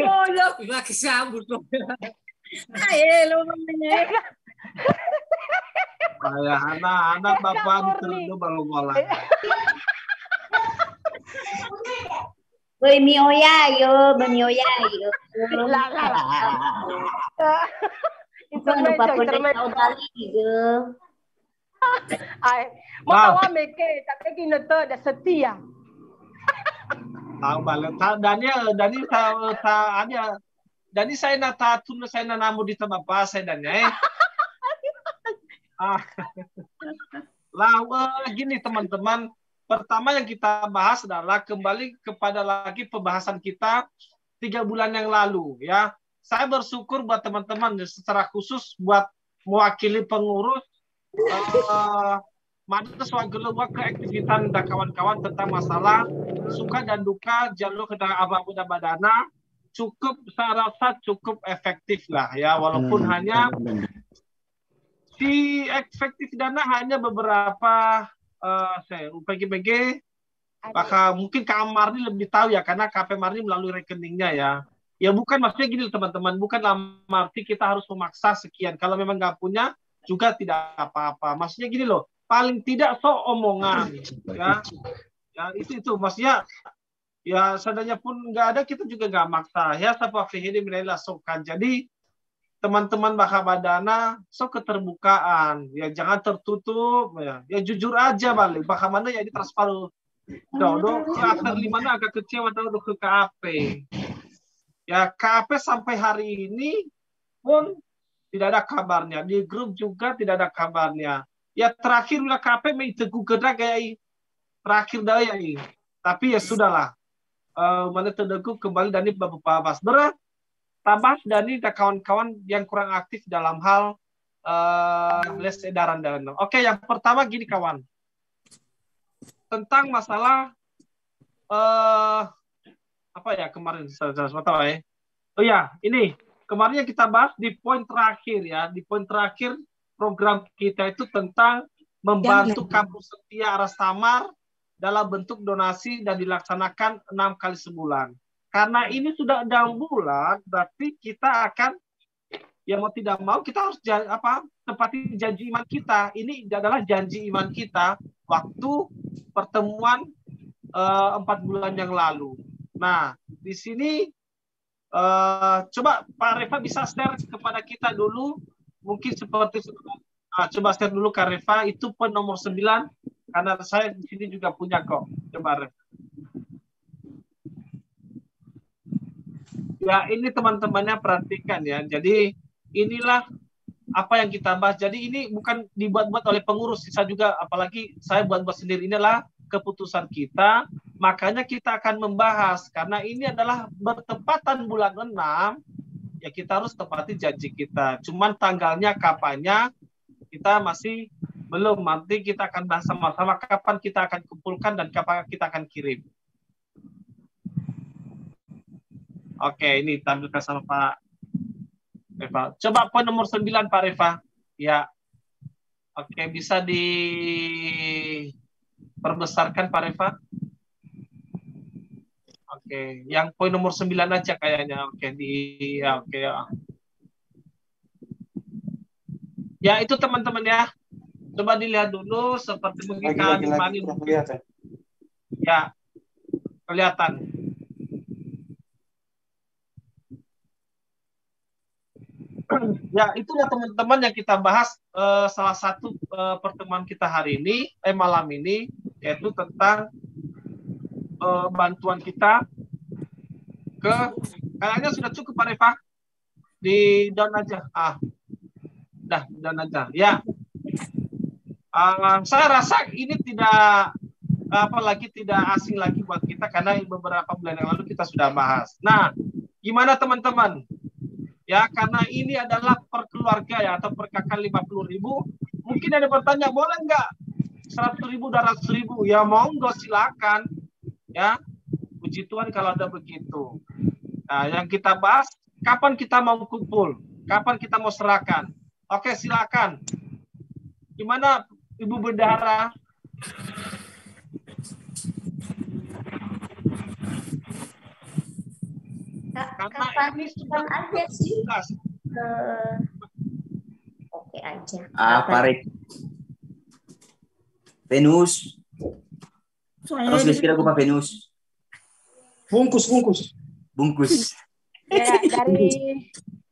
Oh, ya kesambut dong. Ayo lo namanya. Kayak anak bapak itu baru ngolah. Benioya yo. La. Intermezzo. Mau meke tapi kini ada setia. Tahu balik. Daniel ada. Dani saya natatun saya nanamu di tempat apa saya Daniel. Gini teman-teman. Pertama yang kita bahas adalah kembali kepada lagi pembahasan kita 3 bulan yang lalu ya. Saya bersyukur buat teman-teman secara khusus buat mewakili pengurus Mana suatu luar keaktivitas dan kawan-kawan tentang masalah suka dan duka jalur ke abu dan badana cukup, saya rasa cukup efektif lah ya, walaupun hanya si efektif dana hanya beberapa saya PG maka mungkin Kak Marni lebih tahu ya, karena KP Marni melalui rekeningnya ya. Ya bukan, maksudnya gini teman-teman, bukan dalam arti kita harus memaksa sekian. Kalau memang nggak punya juga tidak apa-apa. Maksudnya gini loh, paling tidak omongan ya. Ya itu maksudnya ya, seandainya pun nggak ada kita juga nggak maksa ya, siapa ini menilai sokan. Jadi teman-teman Bakabadana keterbukaan ya, jangan tertutup ya jujur aja balik mana ya di transparan. Karakter di mana agak kecewa ke KAP. Ya KAP sampai hari ini pun tidak ada kabarnya. Di grup juga tidak ada kabarnya. Ya terakhir bila KAP main teguh gerak kayak terakhir dah ya ini. Tapi ya sudahlah. Mana terdegup kembali dari beberapa bahas. Tabas Dani dan kawan-kawan yang kurang aktif dalam hal les edaran dan. Oke, yang pertama gini kawan. Tentang masalah apa ya kemarin saya tahu ya. Oh ya, ini kemarin yang kita bahas di poin terakhir ya. Di poin terakhir program kita itu tentang membantu kampus setia Arah Samar dalam bentuk donasi dan dilaksanakan 6 kali sebulan. Karena ini sudah 6 bulan, berarti kita akan ya mau tidak mau kita harus tepati janji iman kita. Ini adalah janji iman kita waktu pertemuan 4 bulan yang lalu. Nah, di sini coba Pak Reva bisa share kepada kita dulu, mungkin seperti coba share dulu Kak Reva, itu poin nomor 9, karena saya di sini juga punya kok. Coba Reva. Ya, ini teman-temannya perhatikan ya. Jadi inilah apa yang kita bahas. Jadi ini bukan dibuat-buat oleh pengurus, saya juga, apalagi saya buat-buat sendiri, inilah keputusan kita. Makanya kita akan membahas, karena ini adalah bertepatan bulan 6, ya kita harus tepati janji kita. Cuman tanggalnya, kapannya, kita masih belum. Nanti kita akan bahas sama-sama kapan kita akan kumpulkan dan kapan kita akan kirim. Oke, ini tampilkan sama Pak Reva. Coba poin nomor 9 Pak Reva. Ya. Oke, bisa diperbesarkan Pak Reva. Oke, yang poin nomor 9 aja kayaknya. Oke, oke ya. Ya, itu teman-teman ya. Coba dilihat dulu seperti mungkin kami ya. Kelihatan. Ya, itulah teman-teman yang kita bahas salah satu pertemuan kita hari ini, malam ini, yaitu tentang bantuan kita kayaknya sudah cukup Pak Reva, di down aja. Dah down aja. Ya, saya rasa ini tidak apalagi tidak asing lagi buat kita, karena beberapa bulan yang lalu kita sudah bahas. Nah, gimana teman-teman? Ya, karena ini adalah per keluarga ya, atau per kakak 50.000. Mungkin ada bertanya, boleh nggak 100.000, 200.000? Ya monggo, silakan. Ya, puji Tuhan kalau ada begitu. Nah, yang kita bahas, kapan kita mau kumpul? Kapan kita mau serahkan? Oke, silakan. Gimana Ibu Bendahara? Karena ini sudah aja sih. Oke aja. Parik. Venus. Terus kira-kira aku Pak Venus. Bungkus. Ya,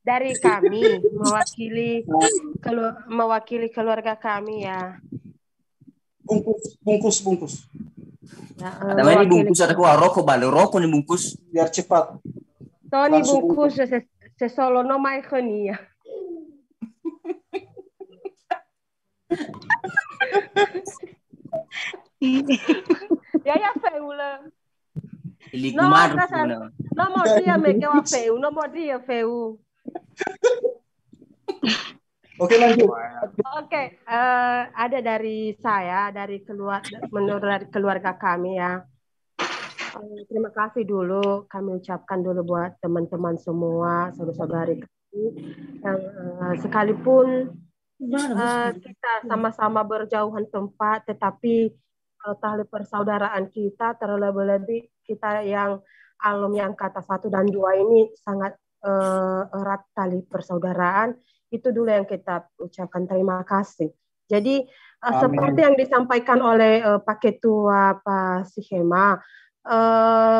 dari kami mewakili keluarga kami ya. Bungkus. Ya, ada ini bungkus, ada rokok balik, rokok nih bungkus. Biar cepat. Tony bungkus sesolo no mai khania. Ya feula. No mo dia me que wa feu, no mo dia feu. Oke, lanjut. Oke, ada dari saya, menurut dari keluarga kami ya. Terima kasih dulu, kami ucapkan dulu buat teman-teman semua, saudara-saudari kami, yang sekalipun kita sama-sama berjauhan tempat, tetapi tali persaudaraan kita, terlebih-lebih kita yang alumni yang kata 1 dan 2 ini sangat erat tali persaudaraan. Itu dulu yang kita ucapkan terima kasih. Jadi seperti yang disampaikan oleh Pak Ketua Pak Sihema,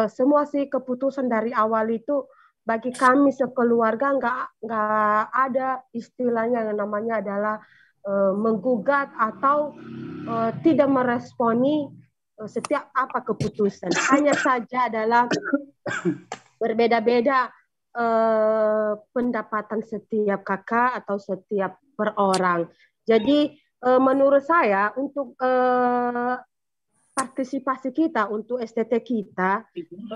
semua sih keputusan dari awal itu bagi kami sekeluarga nggak ada istilahnya yang namanya adalah menggugat atau tidak meresponi setiap apa keputusan. Hanya saja adalah berbeda-beda pendapatan setiap kakak atau setiap per orang. Jadi menurut saya untuk partisipasi kita untuk STT kita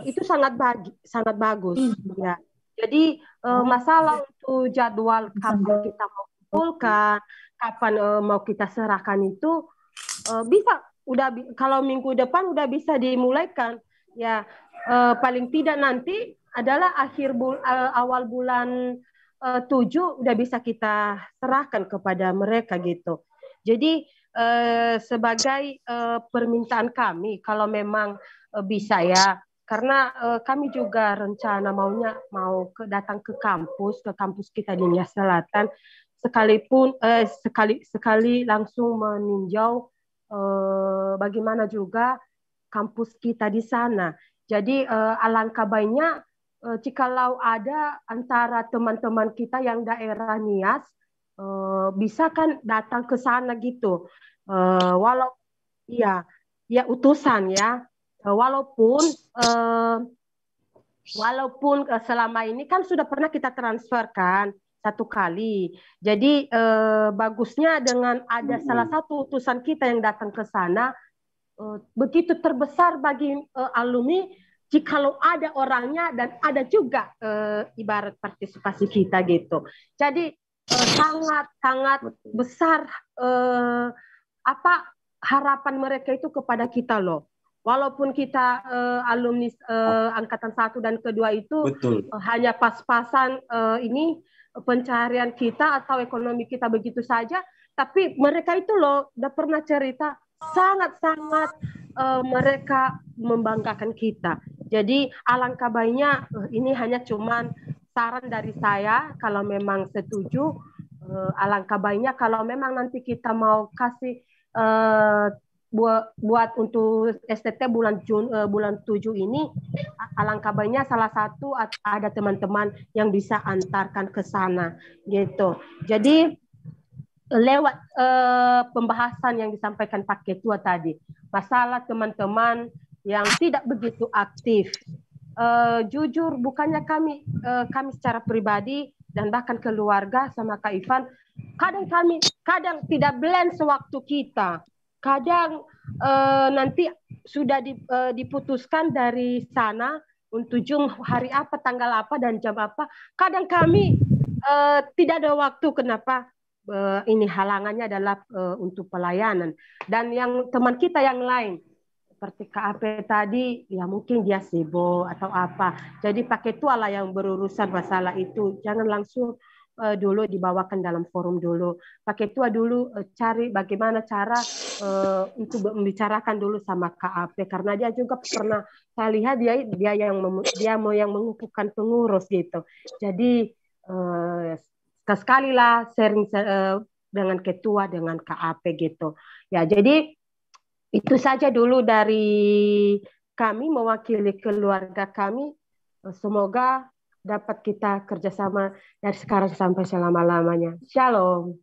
itu sangat bagus ya. Jadi masalah untuk jadwal kapan kita mau kumpulkan, kapan mau kita serahkan itu bisa kalau minggu depan udah bisa dimulaikan ya. Paling tidak nanti adalah awal bulan 7 udah bisa kita serahkan kepada mereka gitu. Jadi sebagai permintaan kami kalau memang bisa ya, karena kami juga rencana mau datang ke kampus kita di Nia Selatan, sekalipun sekali langsung meninjau bagaimana juga kampus kita di sana. Jadi alangkah baiknya jikalau ada antara teman-teman kita yang daerah Nias bisa kan datang ke sana gitu. Walau ya utusan ya. Walaupun selama ini kan sudah pernah kita transferkan 1 kali. Jadi bagusnya dengan ada salah satu utusan kita yang datang ke sana, begitu terbesar bagi alumni jikalau ada orangnya dan ada juga ibarat partisipasi kita gitu. Jadi sangat besar harapan mereka itu kepada kita loh. Walaupun kita alumni angkatan 1 dan kedua itu hanya pas-pasan ini pencarian kita atau ekonomi kita begitu saja, tapi mereka itu loh udah pernah cerita sangat-sangat mereka membanggakan kita. Jadi alangkah baiknya ini hanya cuman saran dari saya, kalau memang setuju alangkah baiknya kalau memang nanti kita mau kasih buat untuk STT bulan 7 ini, alangkah baiknya salah satu ada teman-teman yang bisa antarkan ke sana gitu. Jadi lewat pembahasan yang disampaikan Pak Ketua tadi, masalah teman-teman yang tidak begitu aktif, jujur bukannya kami secara pribadi dan bahkan keluarga sama Kak Ivan, kadang tidak blend sewaktu kita. Kadang nanti sudah diputuskan dari sana untuk hari apa, tanggal apa, dan jam apa. Kadang kami tidak ada waktu. Kenapa? Ini halangannya adalah untuk pelayanan. Dan yang teman kita yang lain, seperti KAP tadi, ya mungkin dia sibuk atau apa. Jadi Pak Ketua lah yang berurusan masalah itu. Jangan langsung dulu dibawakan dalam forum dulu. Pak Ketua dulu cari bagaimana cara untuk membicarakan dulu sama KAP, karena dia juga pernah saya lihat dia yang mengumpulkan pengurus gitu. Jadi sekali lah sharing dengan ketua dengan KAP gitu. Ya, jadi itu saja dulu dari kami mewakili keluarga kami. Semoga dapat kita kerjasama dari sekarang sampai selama-lamanya. Shalom.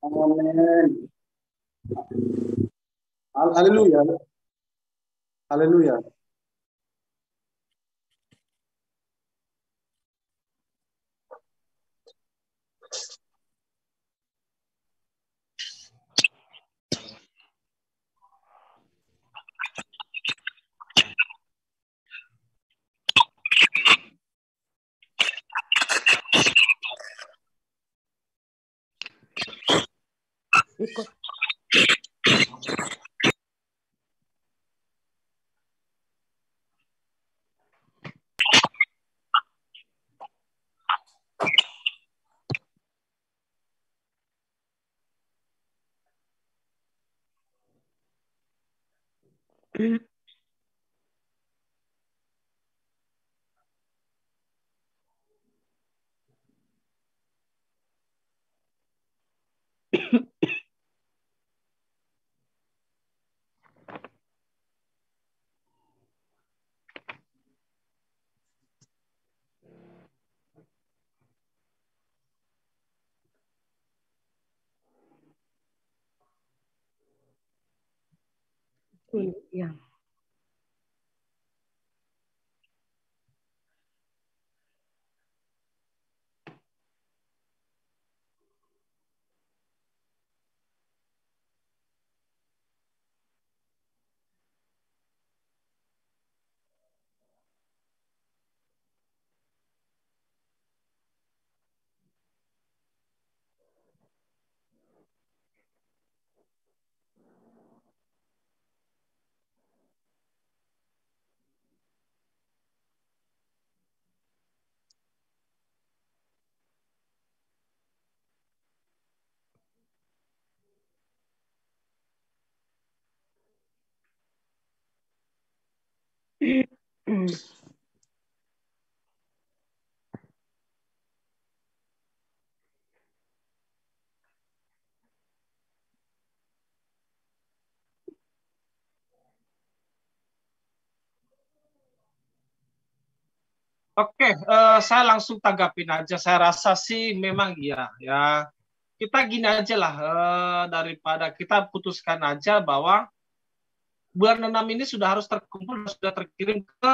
Amin. Haleluya. Haleluya. Ikut. Ya. Oke, saya langsung tanggapin aja. Saya rasa sih memang iya ya. Kita gini aja lah, daripada kita putuskan aja bahwa bulan 6 ini sudah harus terkumpul, sudah terkirim ke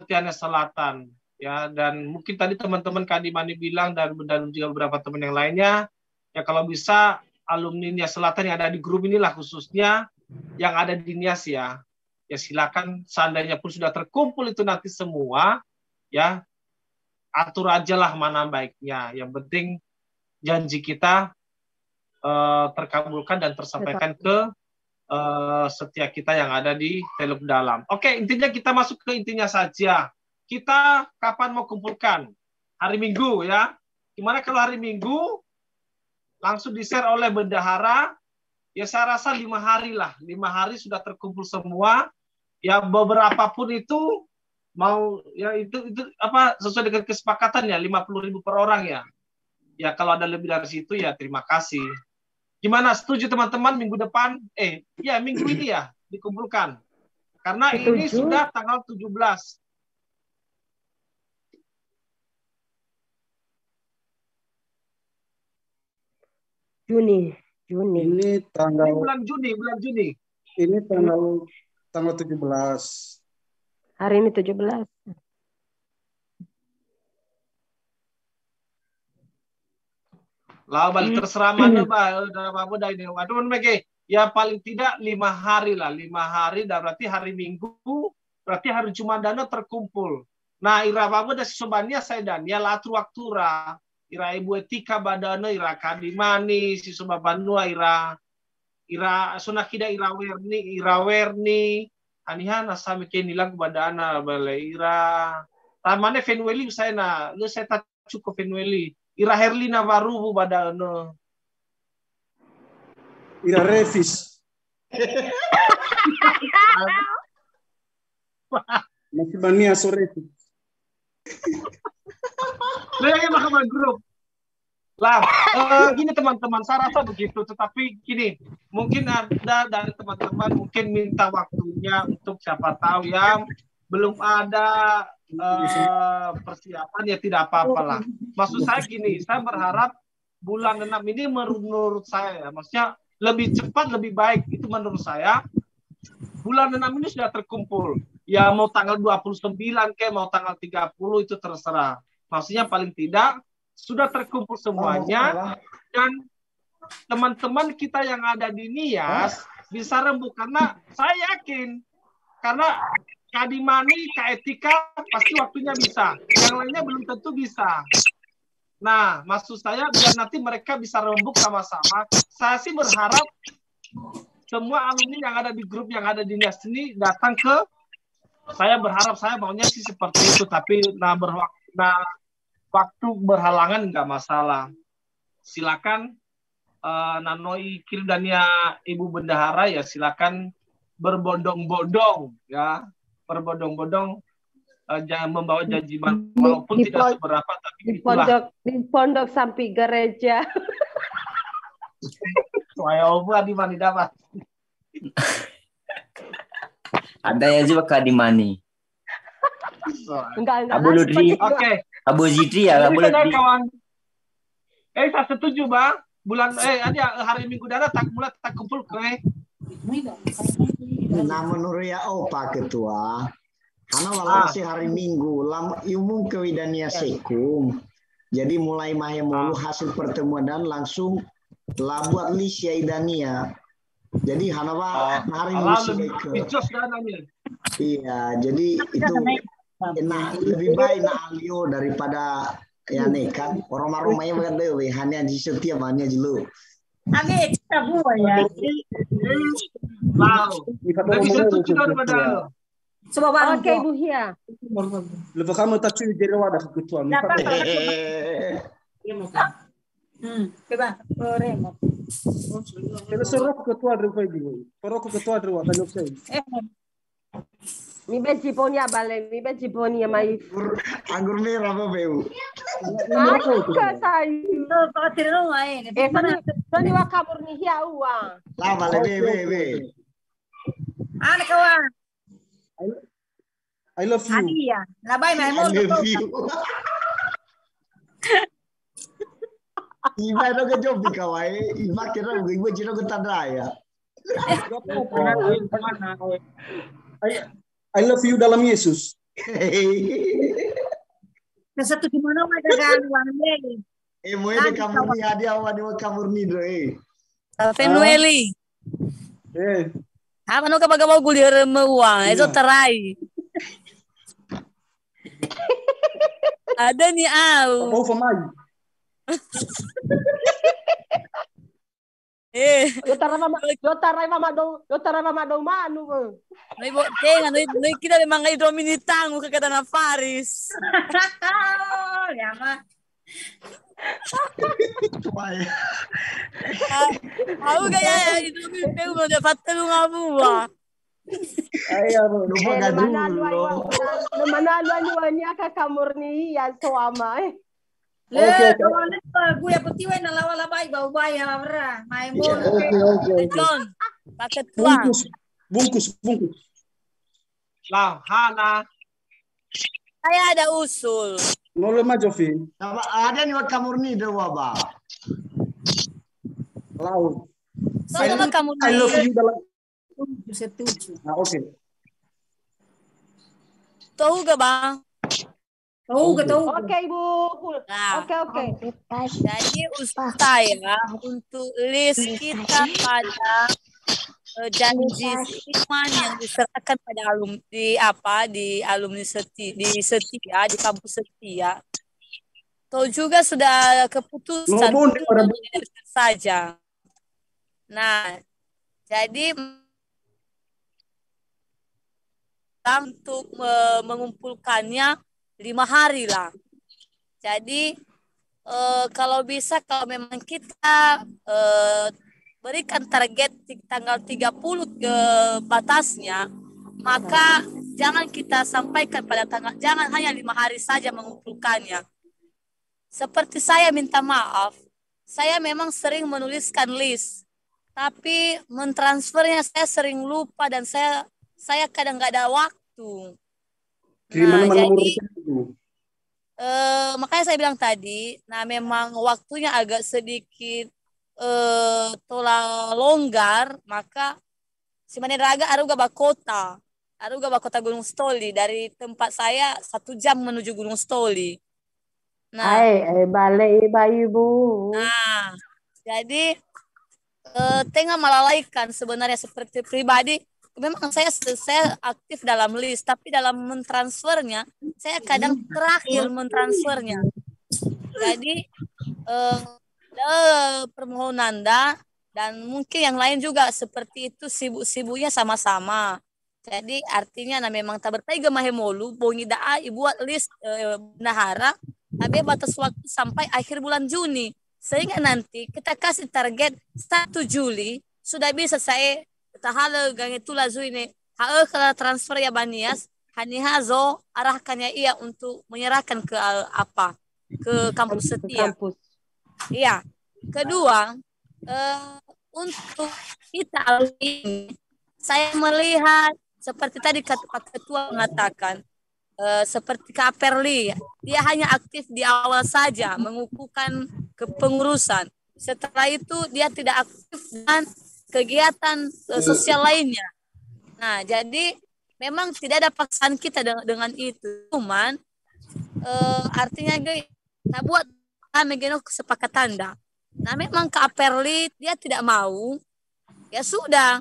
Tiana Selatan ya. Dan mungkin tadi teman-teman Kadimani bilang dan juga beberapa teman yang lainnya ya, kalau bisa alumni Nias Selatan yang ada di grup inilah khususnya yang ada di Nias ya silakan, seandainya pun sudah terkumpul itu nanti semua ya, atur aja lah mana baiknya. Yang penting janji kita terkabulkan dan tersampaikan ke setiap kita yang ada di Teluk Dalam. Oke, intinya kita masuk ke intinya saja. Kita kapan mau kumpulkan? Hari Minggu ya. Gimana kalau hari Minggu langsung di-share oleh bendahara? Ya saya rasa 5 hari lah. 5 hari sudah terkumpul semua. Ya beberapa pun itu mau ya itu apa sesuai dengan kesepakatan ya 50.000 per orang ya. Ya kalau ada lebih dari situ ya terima kasih. Gimana, setuju teman-teman minggu depan? Ya minggu ini ya dikumpulkan. Karena ini sudah tanggal 17. Juni. Ini tanggal bulan Juni. Ini tanggal 17. Hari ini 17. Lah balik terserah mana udah ini. Waduh Mege, ya paling tidak 5 hari lah. 5 hari dan berarti hari Minggu, berarti hari Jumadana terkumpul. Nah, ira babu da sisobania saya dan ya latru waktura. Ira Ibu Etika badana ira Kadimani sisoba banua ira sunakida ira werni anihan asami ke nilang badana bale ira tamane Fenweli saya na lu saya tak cukup Fenweli ira Herlina baru badana Ira Revis. Masih bania sore itu. Lagi mahkamah grup. Lah, gini teman-teman, saya rasa begitu. Tetapi gini, mungkin ada dari teman-teman mungkin minta waktunya untuk siapa tahu yang belum ada persiapan ya tidak apa-apa lah. Maksud saya gini, saya berharap bulan 6 ini menurut saya, maksudnya lebih cepat lebih baik itu menurut saya. Bulan 6 ini sudah terkumpul. Ya mau tanggal 29 kayak mau tanggal 30 itu terserah. Maksudnya paling tidak sudah terkumpul semuanya dan teman-teman kita yang ada di Nias bisa rembuk karena saya yakin karena Kadimani, Kak Etika pasti waktunya bisa. Yang lainnya belum tentu bisa. Nah, maksud saya biar nanti mereka bisa rembuk sama-sama. Saya sih berharap semua alumni yang ada di grup yang ada di Nias ini datang ke, saya berharap, saya maunya sih seperti itu, tapi waktu berhalangan nggak masalah. Silakan Nanoi Kildania Ibu Bendahara ya, silakan berbondong-bondong ya, berbondong-bondong, jangan membawa janji walaupun tidak seberapa, tapi di pondok samping gereja. Saya ubah di mana dapat. Ada yang juga di Mani. Enggak. Abu Ludri. Oke. Abu Zidri ya, Abu Ludri. Kawan. Saya setuju, Bang. Ada hari Minggu darah tak kumpul ke. Nah, menurut ya Pak Ketua, karena walau masih hari Minggu, umum kewidania sekum. Jadi mulai mahe mulu hasil pertemuan dan langsung buat list ya idania. Jadi Hanawa hari Minggu iya, jadi itu lebih baik Alio daripada ya nih kan orang-orangnya bukan dewe hanya di setiap hanya jelu. Amin, kita buat ya. Lebih setuju daripada Oke, Ibu Hia. Lepas kamu tak cuy jadi wadah ketua. Coba, remote. Kalau suruh ketua dari ini, kalau ketua dari wadah saya. Mi ben Ciponia bale, mi ben Ciponia mai. Anggur merah apa beu? Aka sayu. Kalau tidak rumah ini. Tani wa kabur ni hia uang. Lah bale be. Ana kawan. I love you. Adia, labai mai mo. I love you. Iba no ke job kawai, iba kira ibu jino ke tandraya. I love you dalam Yesus. Satu di mana ada kan wangi. Mo ini kamu ni hadiah awak ni kamu ni do Fenueli. Apa no kapag mau gulir mo uang, itu terai. Ada nih Apa famai? Yotara mama do manu. Noi tenga, noi kita memang ngai dominitang ke kata na Faris. Ya mah. Aku gaya itu meu mau dapat lu ngabua. Lupa gadulo. Manalo ani aka kamurni ya suama. Gue ya putih na lawa-labai bau-bau ya berah. Main bola. John, paket tuang. Bungkus. Lah, Hana. Saya ada usul. Nolo majofi. Ada ni kamu ni do waba. Laut. Sama kamu. I love you dalam. Setuju. Oke. Tahu gak bang? Tahu. Oke, Ibu. Nah, Oke. jadi usul saya untuk list kita pada janji iman yang diserahkan pada alumni setia di kampus setia. Tahu juga sudah keputusan saja. Nah, jadi untuk mengumpulkannya 5 hari lah. Jadi kalau bisa, kalau memang kita berikan target tanggal 30 ke batasnya, maka jangan kita sampaikan pada jangan hanya 5 hari saja mengumpulkannya. Seperti saya minta maaf, saya memang sering menuliskan list, tapi mentransfernya saya sering lupa dan saya kadang nggak ada waktu. Nah, jadi makanya saya bilang tadi, nah memang waktunya agak sedikit tola longgar, maka si Maneraga aruga bakota Gunung Stoli, dari tempat saya 1 jam menuju Gunung Stoli. Nah, balik Ibu. Nah, jadi tengah melalaikan sebenarnya seperti pribadi. Memang saya aktif dalam list, tapi dalam mentransfernya saya kadang terakhir mentransfernya. Jadi permohonan dan mungkin yang lain juga seperti itu sibuk-sibuknya sama-sama. Jadi artinya memang tak bertaiga mahemolu bongi daa buat list nahara tapi batas waktu sampai akhir bulan Juni. Sehingga nanti kita kasih target 1 Juli sudah bisa saya tahala gang itu lazu ini. Kalau transfer ya Banias Hanihazo arahkannya ia untuk menyerahkan ke ke kampus setia. Iya. Kedua, untuk kita ini saya melihat seperti tadi Pak Ketua mengatakan, seperti Kak Perli, dia hanya aktif di awal saja mengukuhkan kepengurusan. Setelah itu dia tidak aktif dengan kegiatan sosial lainnya. Nah, jadi memang tidak ada paksaan kita dengan itu. Cuman artinya kita buat kami kesepakatan dah. Nah, memang Kak Perli dia tidak mau. Ya sudah.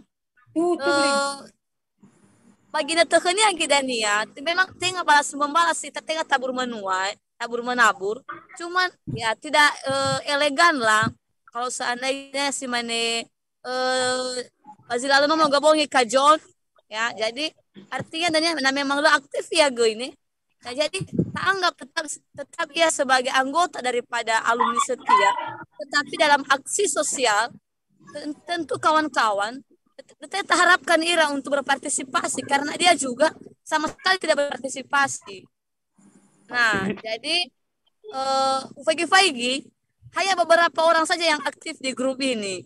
Baginda tehnya kita niat memang tengah balas membalas kita tengah tabur menabur cuman ya tidak elegan lah kalau seandainya si mane lalu mau gabungi kajon ya jadi artinya dan memang lo aktif ya gue ini nah, jadi tak anggap tetap ia sebagai anggota daripada alumni setia tetapi dalam aksi sosial tentu kawan-kawan kita harapkan Ira untuk berpartisipasi karena dia juga sama sekali tidak berpartisipasi. Nah, jadi Faigi hanya beberapa orang saja yang aktif di grup ini.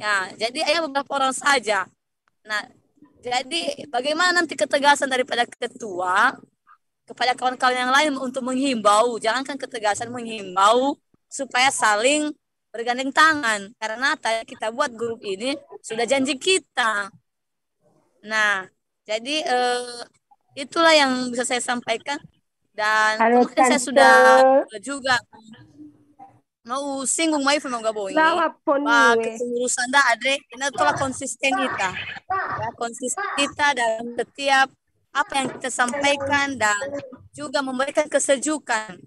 Ya, jadi hanya beberapa orang saja. Nah, jadi bagaimana nanti ketegasan daripada ketua kepada kawan-kawan yang lain untuk menghimbau, jangankan ketegasan menghimbau supaya saling bergandeng tangan karena tadi kita buat grup ini sudah janji kita. Nah, jadi itulah yang bisa saya sampaikan dan mungkin saya sudah juga mau singgung mai mau gabung ini. Kepengurusan dah ada, ini itulah konsisten kita. Ya, konsisten kita dalam setiap apa yang kita sampaikan dan juga memberikan kesejukan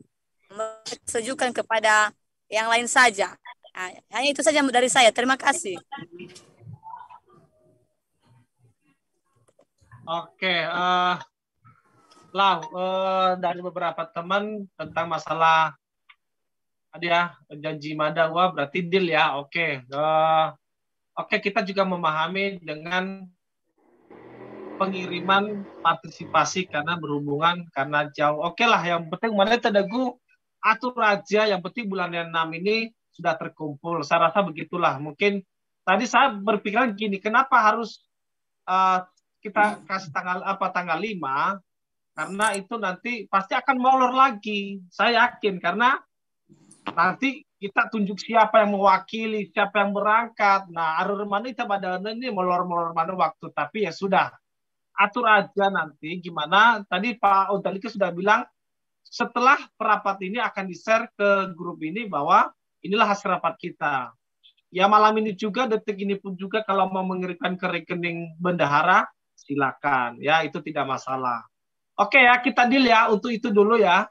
kepada yang lain saja. Nah, hanya itu saja dari saya. Terima kasih. Oke, dari beberapa teman tentang masalah tadi ya janji madawa berarti deal ya. Oke, kita juga memahami dengan pengiriman partisipasi karena berhubungan karena jauh. Oke lah, yang penting mana tedagu atur aja. Yang penting bulan yang 6 ini sudah terkumpul. Saya rasa begitulah. Mungkin tadi saya berpikiran gini, kenapa harus kita kasih tanggal 5? Karena itu nanti pasti akan molor lagi. Saya yakin karena nanti kita tunjuk siapa yang mewakili, siapa yang berangkat. Nah, arur mana itu pada ini molor-molor mana waktu. Tapi ya sudah, atur aja nanti gimana. Tadi Pak Odalika sudah bilang setelah perapat ini akan di-share ke grup ini bahwa inilah hasil rapat kita. Ya malam ini juga, detik ini pun juga kalau mau mengirimkan ke rekening bendahara, silakan. Ya itu tidak masalah. Oke ya, kita deal ya untuk itu dulu ya.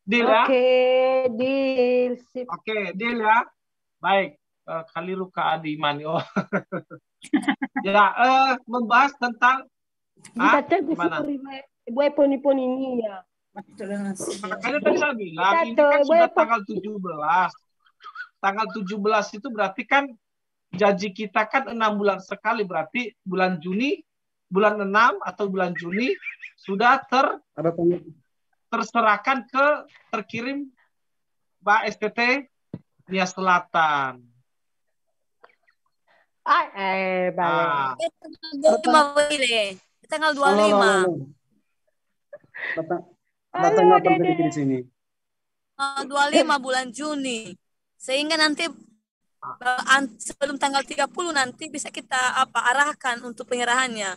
Deal ya? Oke, deal. Sip. Oke, deal ya. Baik, kali luka adimani. Oh. Ya, membahas tentang gimana? Ibu poni ini ya. Makanya tadi saya bilang, ini kan sudah tanggal 17. Tanggal 17 itu berarti kan janji kita kan 6 bulan sekali. Berarti bulan Juni, bulan 6 atau bulan Juni sudah terserahkan terkirim Mbak STT Nia Selatan. Tanggal 25. Datang di sini. 25 bulan Juni. Sehingga nanti sebelum tanggal 30 nanti bisa kita arahkan untuk penyerahannya.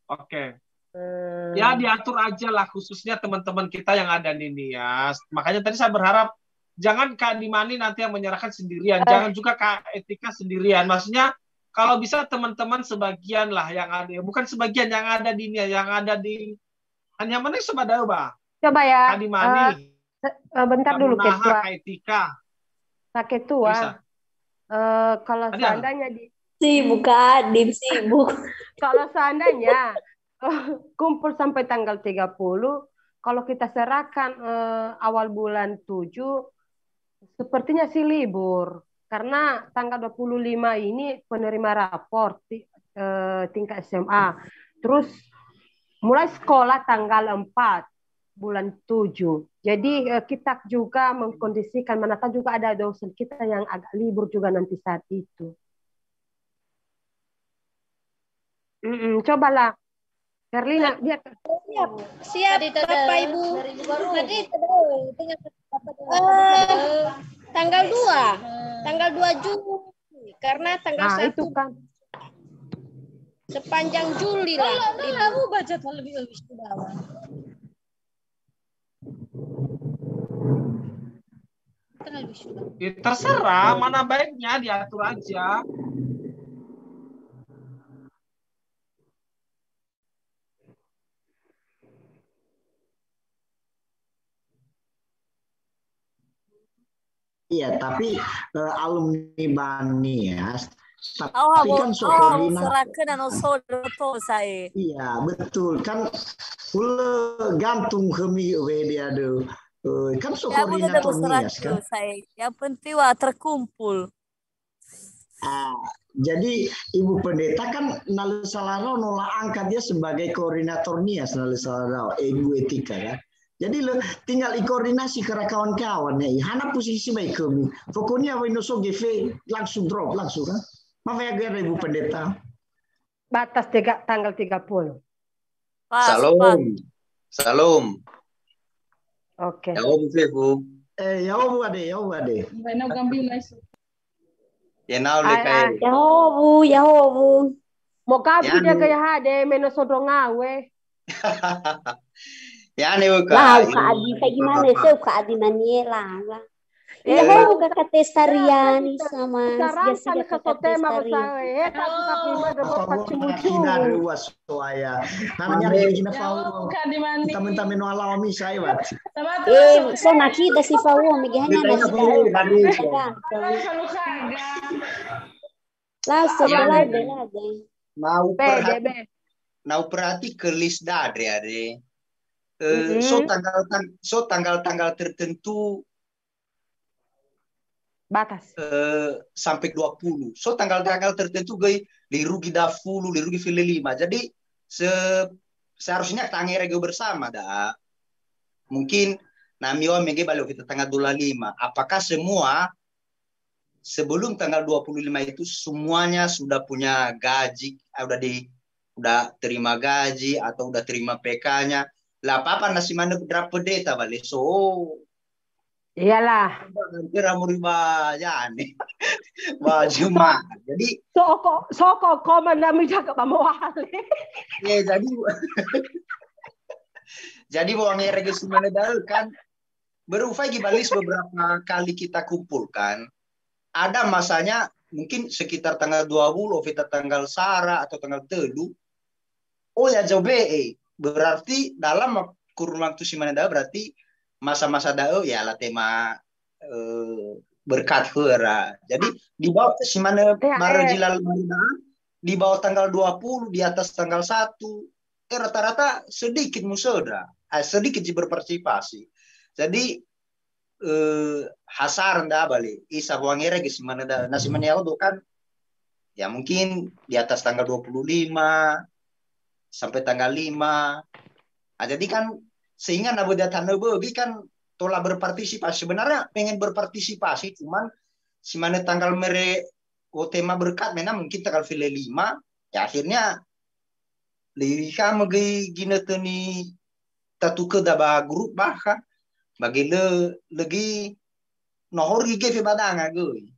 Oke. Ya diatur aja lah khususnya teman-teman kita yang ada di NIAS. Makanya tadi saya berharap jangan Kak Dimani nanti yang menyerahkan sendirian, jangan juga Kak Etika sendirian. Maksudnya kalau bisa teman-teman sebagian lah yang ada, bukan sebagian yang ada di NIAS, yang ada di hanya mana sebadau bah. Coba ya. Kadimani, Bentar dulu Kamunaha, ketua. Kaitika. Pak Ketua. Bisa. Kalau Ada. seandainya Sibuk Kak, Dim sibuk. kalau seandainya kumpul sampai tanggal 30, kalau kita serahkan awal bulan 7, sepertinya sih libur. Karena tanggal 25 ini penerima raport tingkat SMA. Terus mulai sekolah tanggal 4 bulan 7. Jadi kita juga mengkondisikan, mana tahu juga ada dosen kita yang agak libur juga nanti saat itu. Cobalah. Herlina, lihat. Siap, Bapak Ibu. Tanggal 2 Juli. Karena tanggal 1 itu kan. Sepanjang Juli lah. Aku baca lebih sudah. Ya, terserah, mana baiknya diatur aja. Iya, tapi alumni Banias, tapi kan Sokolina. Iya, betul kan. Gantung kemi dia do. Kan Sokolina Tornias kan. Yang penting wah terkumpul. Jadi Ibu Pendeta kan nalu salarau nolak angkat dia sebagai koordinator Nias nalu salarau Ibu Etika kan. Jadi lo tinggal koordinasi ke kawan-kawan nih. Hana posisi baik kami. Pokoknya Winoso GV langsung drop langsung kan. Maaf ya Ibu Pendeta. Batas tanggal 30. Salam. Salam. Oke. Ya om Febu. Ya om ade. Ya nau lekai. Ya hobu. Mau kapi dia kayak hade menosodong ngawe. Ya nih buka. Lah, Kak Adi kayak gimana sih Kak Adi Maniela lah. Ya mau ke Katestariani sama Sarankan ke tema saya. Kita ruas soaya. Namanya Regina Fau. Teman-teman alami saya wat. So nakita si Fau megahnya nasi langsung belade. Mau perhati ke list ade. So tanggal tertentu batas sampai 20. So tanggal-tanggal tertentu gue lirugi dafulu, lirugi file 5. Jadi seharusnya tangere gue bersama dah. Mungkin namiwa mege balik kita tanggal 25. Apakah semua sebelum tanggal 25 itu semuanya sudah punya gaji, udah terima gaji atau udah terima PK-nya? Lah apa nasi mana berapa data balik? So iyalah. Kira muriba ya nih. Baju mah. Jadi soko nami jaga pamawale. Ya jadi bawangnya regisi mana dahulu kan berufai gibalis beberapa kali kita kumpulkan. Ada masanya mungkin sekitar tanggal 20 kita tanggal Sara atau tanggal Telu. Oh ya jauh berarti dalam kurun waktu si mana berarti masa-masa dao ya lah tema berkat hura. Jadi di bawah si mana marajilal di bawah tanggal 20 di atas tanggal 1 rata-rata sedikit musoda, sedikit berpartisipasi. Jadi hasar ndak balik isa buangere si mana da nasi mana kan ya mungkin di atas tanggal 25 sampai tanggal 5. Jadi kan sehingga nabu datan nabi kan tolak berpartisipasi. Sebenarnya pengen berpartisipasi cuman si mana tanggal tema berkat memang mungkin tanggal file 5 ya akhirnya lirika magi gina tani tatu ke daba grup bahkan bagi lagi nohor gige fe badanga gue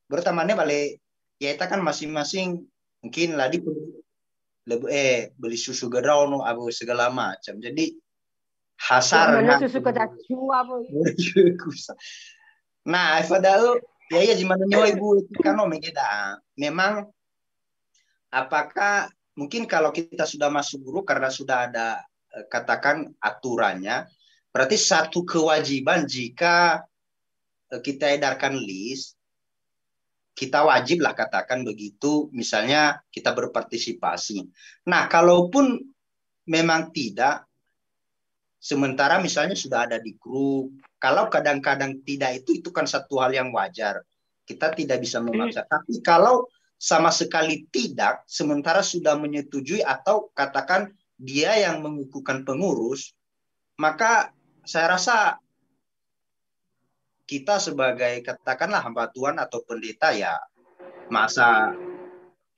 bertamane balik ya kita kan masing-masing mungkin ladi beli susu gerono abu segala macam. Jadi hasar susu kedacua nah padahal ya gimana nyawa ibu itu kan kita memang apakah mungkin kalau kita sudah masuk grup karena sudah ada katakan aturannya Berarti satu kewajiban jika kita edarkan list, kita wajiblah katakan begitu, misalnya kita berpartisipasi. Nah, kalaupun memang tidak, sementara misalnya sudah ada di grup, kalau kadang-kadang tidak itu kan satu hal yang wajar. Kita tidak bisa memaksa. Tapi kalau sama sekali tidak, sementara sudah menyetujui atau katakan dia yang mengukuhkan pengurus, maka saya rasa kita sebagai katakanlah hamba Tuhan atau pendeta ya, masa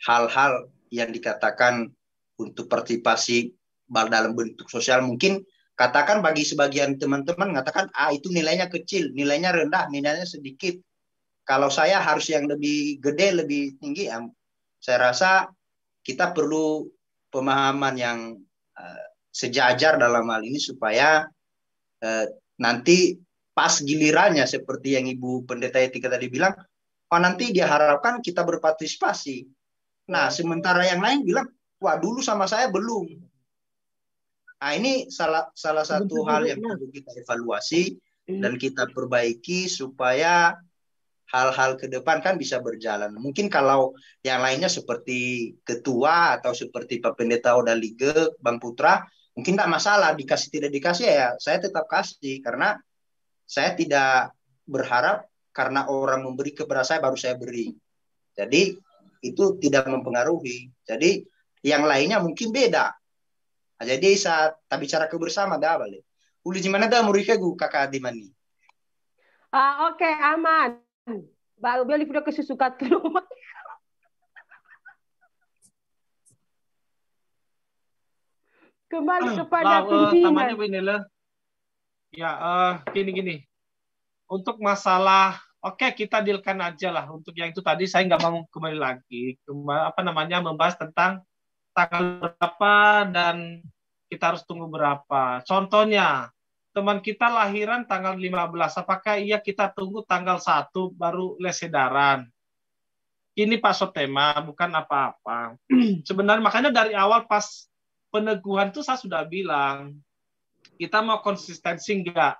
hal-hal yang dikatakan untuk partisipasi dalam bentuk sosial mungkin katakan bagi sebagian teman-teman mengatakan itu nilainya kecil, nilainya rendah, nilainya sedikit. Kalau saya harus yang lebih gede, lebih tinggi, saya rasa kita perlu pemahaman yang sejajar dalam hal ini supaya nanti pas gilirannya seperti yang Ibu Pendeta Etika tadi bilang, nanti dia harapkan kita berpartisipasi. Nah, sementara yang lain bilang, wah dulu sama saya belum. Nah, ini salah satu hal yang perlu kita evaluasi dan kita perbaiki supaya hal-hal ke depan kan bisa berjalan. Mungkin kalau yang lainnya seperti ketua atau seperti Pak Pendeta Oda Lige, Bang Putra, mungkin tidak masalah, dikasih tidak dikasih ya saya tetap kasih, karena saya tidak berharap karena orang memberi kepada saya baru saya beri. Jadi itu tidak mempengaruhi. Jadi yang lainnya mungkin beda. Nah, jadi saat kita bicara kebersama dah balik. Uli gimana dah muridnya kakak Dimani? Oke, aman. Mbak Beli udah kesusukan rumah. Kembali kepada pimpinan. Ya, gini. Untuk masalah, oke, kita dealkan aja lah. Untuk yang itu tadi saya nggak mau kembali lagi. Membahas tentang tanggal berapa dan kita harus tunggu berapa. Contohnya, teman kita lahiran tanggal 15, apakah iya kita tunggu tanggal 1 baru les edaran? Ini Pak Sotema, bukan apa-apa. Sebenarnya makanya dari awal pas peneguhan itu saya sudah bilang, kita mau konsistensi enggak?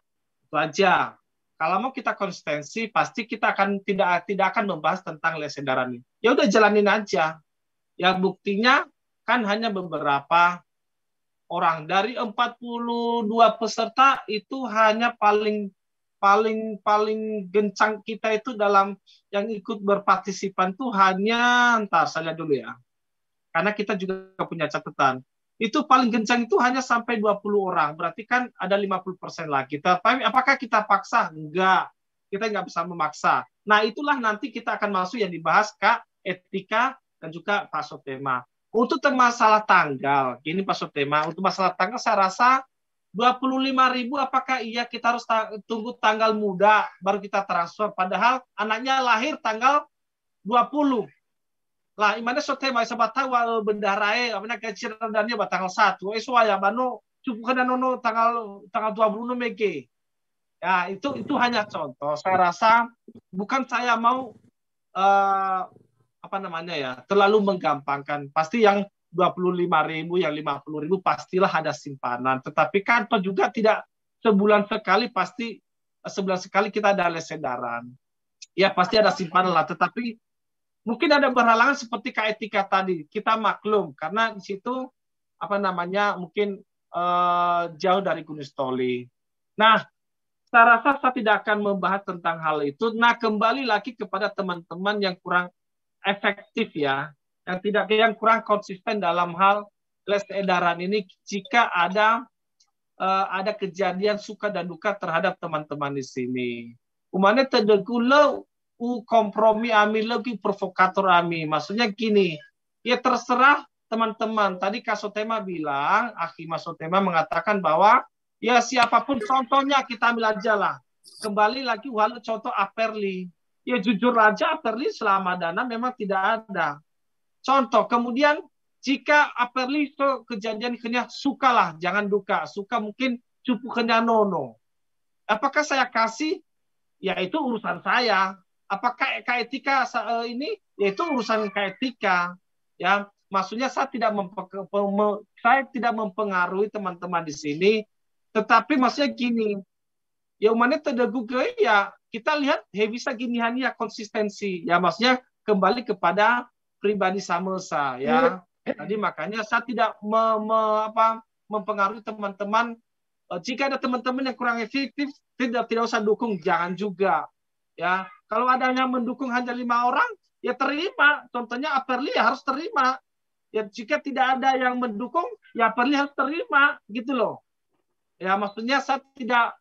Itu aja. Kalau mau kita konsistensi, pasti kita akan tidak akan membahas tentang les edaran ini. Ya udah jalanin aja. Ya buktinya kan hanya beberapa orang dari 42 peserta itu hanya paling gencang kita itu dalam yang ikut berpartisipan tuh hanya entar saja dulu ya. Karena kita juga punya catatan. Itu paling gencang itu hanya sampai 20 orang. Berarti kan ada 50% lagi. Apakah kita paksa? Enggak. Kita nggak bisa memaksa. Nah, itulah nanti kita akan masuk yang dibahas Kak Etika dan juga Pak Sotema. Untuk masalah tanggal, gini Pak Sotema, untuk masalah tanggal saya rasa 25.000 apakah iya kita harus tunggu tanggal muda baru kita transfer, padahal anaknya lahir tanggal 20. Lah, imana Sotema sabat tahu bendarae amana kecil dannya tanggal 1. Soaya bano cukup kana nono tanggal 20 mege. Ya, itu hanya contoh. Saya rasa bukan saya mau terlalu menggampangkan. Pasti yang 25.000, yang 50.000 pastilah ada simpanan. Tetapi kan juga tidak sebulan sekali, pasti sebulan sekali kita ada les edaran. Ya pasti ada simpanan lah. Tetapi mungkin ada berhalangan seperti Kak Etika tadi. Kita maklum karena di situ mungkin jauh dari Gunung Stoli. Nah, saya rasa saya tidak akan membahas tentang hal itu. Nah, kembali lagi kepada teman-teman yang kurang efektif ya, yang kurang konsisten dalam hal les edaran ini jika ada kejadian suka dan duka terhadap teman-teman di sini. Umane tedegula kompromi ami lagi provokator ami. Maksudnya gini, ya terserah teman-teman. Tadi Kak Sotema bilang, Mas Sotema mengatakan bahwa ya siapapun contohnya kita ambil aja lah. Kembali lagi walau contoh Aperli. Ya jujur aja Aperli selama dana memang tidak ada. Contoh, kemudian jika Aperli itu kejadian kena sukalah, jangan duka. Suka mungkin cupu kena nono. Apakah saya kasih? Ya itu urusan saya. Apakah Kak Etika ini? Ya itu urusan Kak Etika. Ya, maksudnya saya tidak mempengaruhi teman-teman di sini Tetapi maksudnya gini, ya umane terdegu ke ya kita lihat bisa gini hanya konsistensi. Ya maksudnya kembali kepada pribadi samesa ya. Tadi makanya saya tidak mempengaruhi teman-teman. Jika ada teman-teman yang kurang efektif, tidak usah dukung, jangan juga. Ya, kalau adanya mendukung hanya 5 orang, ya terima. Contohnya Aperli ya harus terima. Ya jika tidak ada yang mendukung, ya Aperli harus terima, gitu loh. Ya maksudnya saya tidak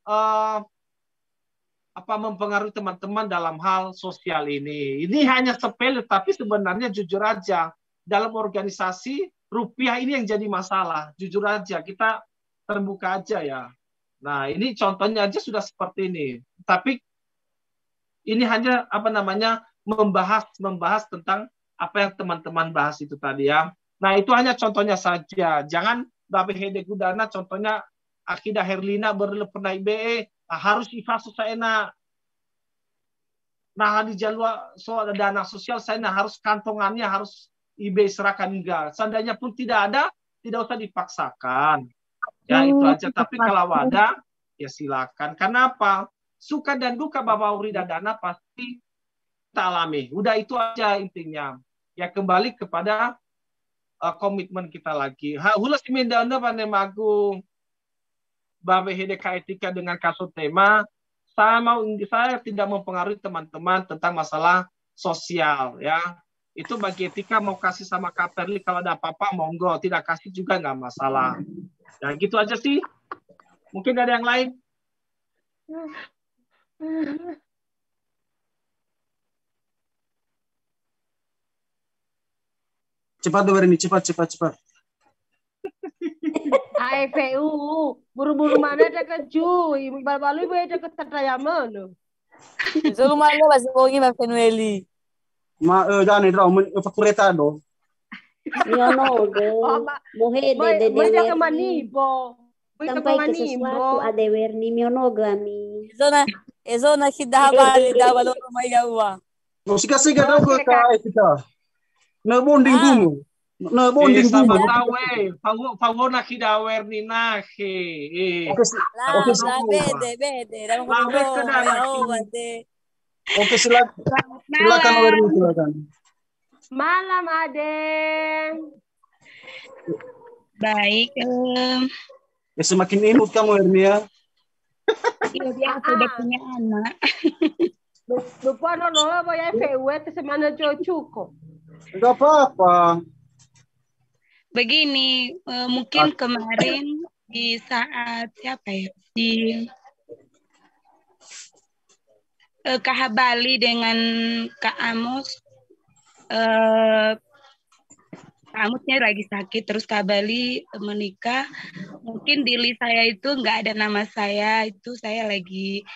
mempengaruhi teman-teman dalam hal sosial ini. Ini hanya sepele, tapi sebenarnya jujur aja dalam organisasi rupiah ini yang jadi masalah. Jujur aja kita terbuka aja ya. Nah, ini contohnya aja sudah seperti ini. Tapi ini hanya membahas tentang apa yang teman-teman bahas itu tadi ya. Nah, itu hanya contohnya saja. Jangan Babe Hede Gudana contohnya Akidah Herlina berlepernai BE harus ifasu saya nah di jalur soal dana sosial saya harus kantongannya harus IB serahkan enggak. Seandainya pun tidak ada, tidak usah dipaksakan. Ya itu aja. Tapi kalau ada, ya silakan. Kenapa? Suka dan duka Bapak Uri dan Dana pasti kita alami. Udah itu aja intinya. Ya kembali kepada komitmen kita lagi. Hulas imendana panemagu Babe HDK etika dengan kasus tema. Saya tidak mempengaruhi teman-teman tentang masalah sosial ya. Itu bagi etika mau kasih sama Kaperli kalau ada apa-apa monggo, tidak kasih juga nggak masalah. Ya gitu aja sih. Mungkin ada yang lain. Cepat Werni, cepat. AFU, buru-buru mana ada keju, balu ibu ada ketatayama lo. Solo malo basi bongi ma Fenueli. Jangan itu fakuleta do. Yo no, muhe de Muhe kemanibo. Sampai ke sesuatu ada Werni mionogami. Zona hidabali dabalo mayawa. No siga daw ko ka etika. Na bonding gumo. Na bonding gumo. Favor na kida Werni na he. Bede. Oke silakan Werni silakan. Malam Ade. Baik. Semakin imut kamu Werni ya. Iya dia sudah punya anak. Lupa nono ya FW semana cukup. Enggak apa-apa. Begini, mungkin kemarin di saat siapa ya di Kak Bali dengan Kak Amos, Kak Amosnya lagi sakit, terus Kak Bali menikah. Mungkin di list saya itu nggak ada nama saya, itu saya lagi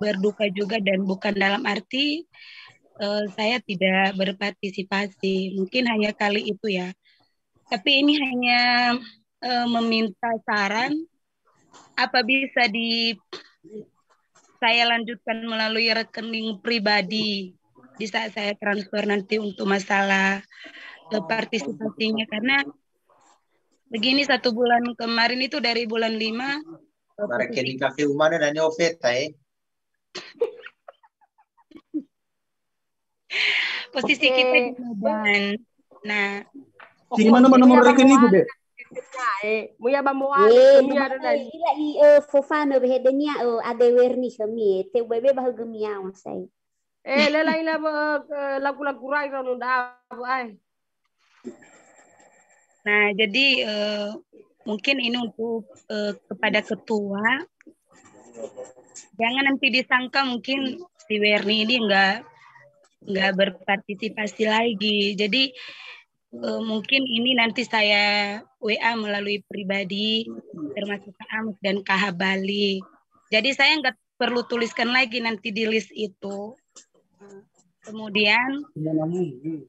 berduka juga dan bukan dalam arti saya tidak berpartisipasi. Mungkin hanya kali itu ya. Tapi ini hanya meminta saran apa bisa saya lanjutkan melalui rekening pribadi di saat saya transfer nanti untuk masalah partisipasinya, karena begini 1 bulan kemarin itu dari bulan 5 rekening kafe umane dan ofeta posisi kita di Medan. Nah, gimana nomor rekening gue? Muya bamuan, muya ada lagi. Ila Fofana behedenya ada Werni kami, te bebe bah gemia masai. Lela lagu-lagu rai kan udah ay. Nah, jadi mungkin ini untuk kepada ketua. Jangan nanti disangka mungkin si Werni ini nggak berpartisipasi lagi. Jadi mungkin ini nanti saya WA melalui pribadi termasuk Kak Amos dan Kak Bali. Jadi saya nggak perlu tuliskan lagi nanti di list itu. Kemudian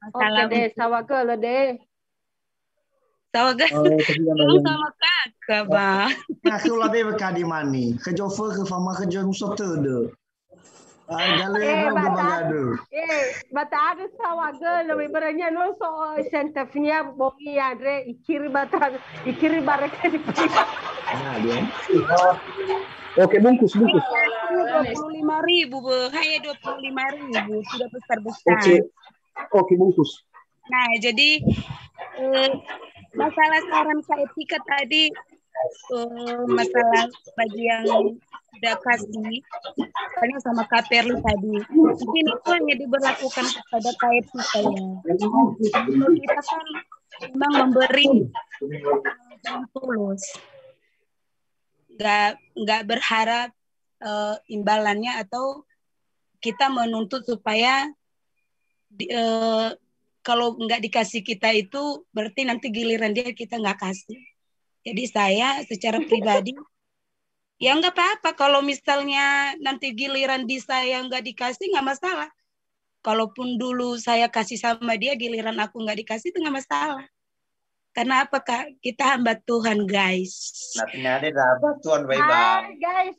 masalah deh, sawaga lo deh. Sawaga sama kakak, Bang. Aku lebih berkah di mana? Kerja ke fama kerja musuh tu. Bata sawa gel lebih beranya no so sentefnya bogi Andre ikiri bata ikiri bareke di. Oke, bungkus. 25.000, hanya 25.000, sudah besar-besar. Oke, bungkus. Nah, jadi masalah saran Kak Etika tadi, masalah bagi yang sudah kasih, misalnya sama Kak Perli tadi, mungkin itu hanya diberlakukan kepada Kak Etika ya. Kita kan memang memberi tulus, nggak berharap imbalannya atau kita menuntut supaya kalau nggak dikasih kita itu berarti nanti giliran dia kita nggak kasih. Jadi saya secara pribadi ya nggak apa-apa kalau misalnya nanti giliran di saya nggak dikasih nggak masalah. Kalaupun dulu saya kasih sama dia giliran aku nggak dikasih itu nggak masalah. Karena apa Kak? Kita hamba Tuhan guys. Nantinya ada hamba Tuhan baik-baik. Guys.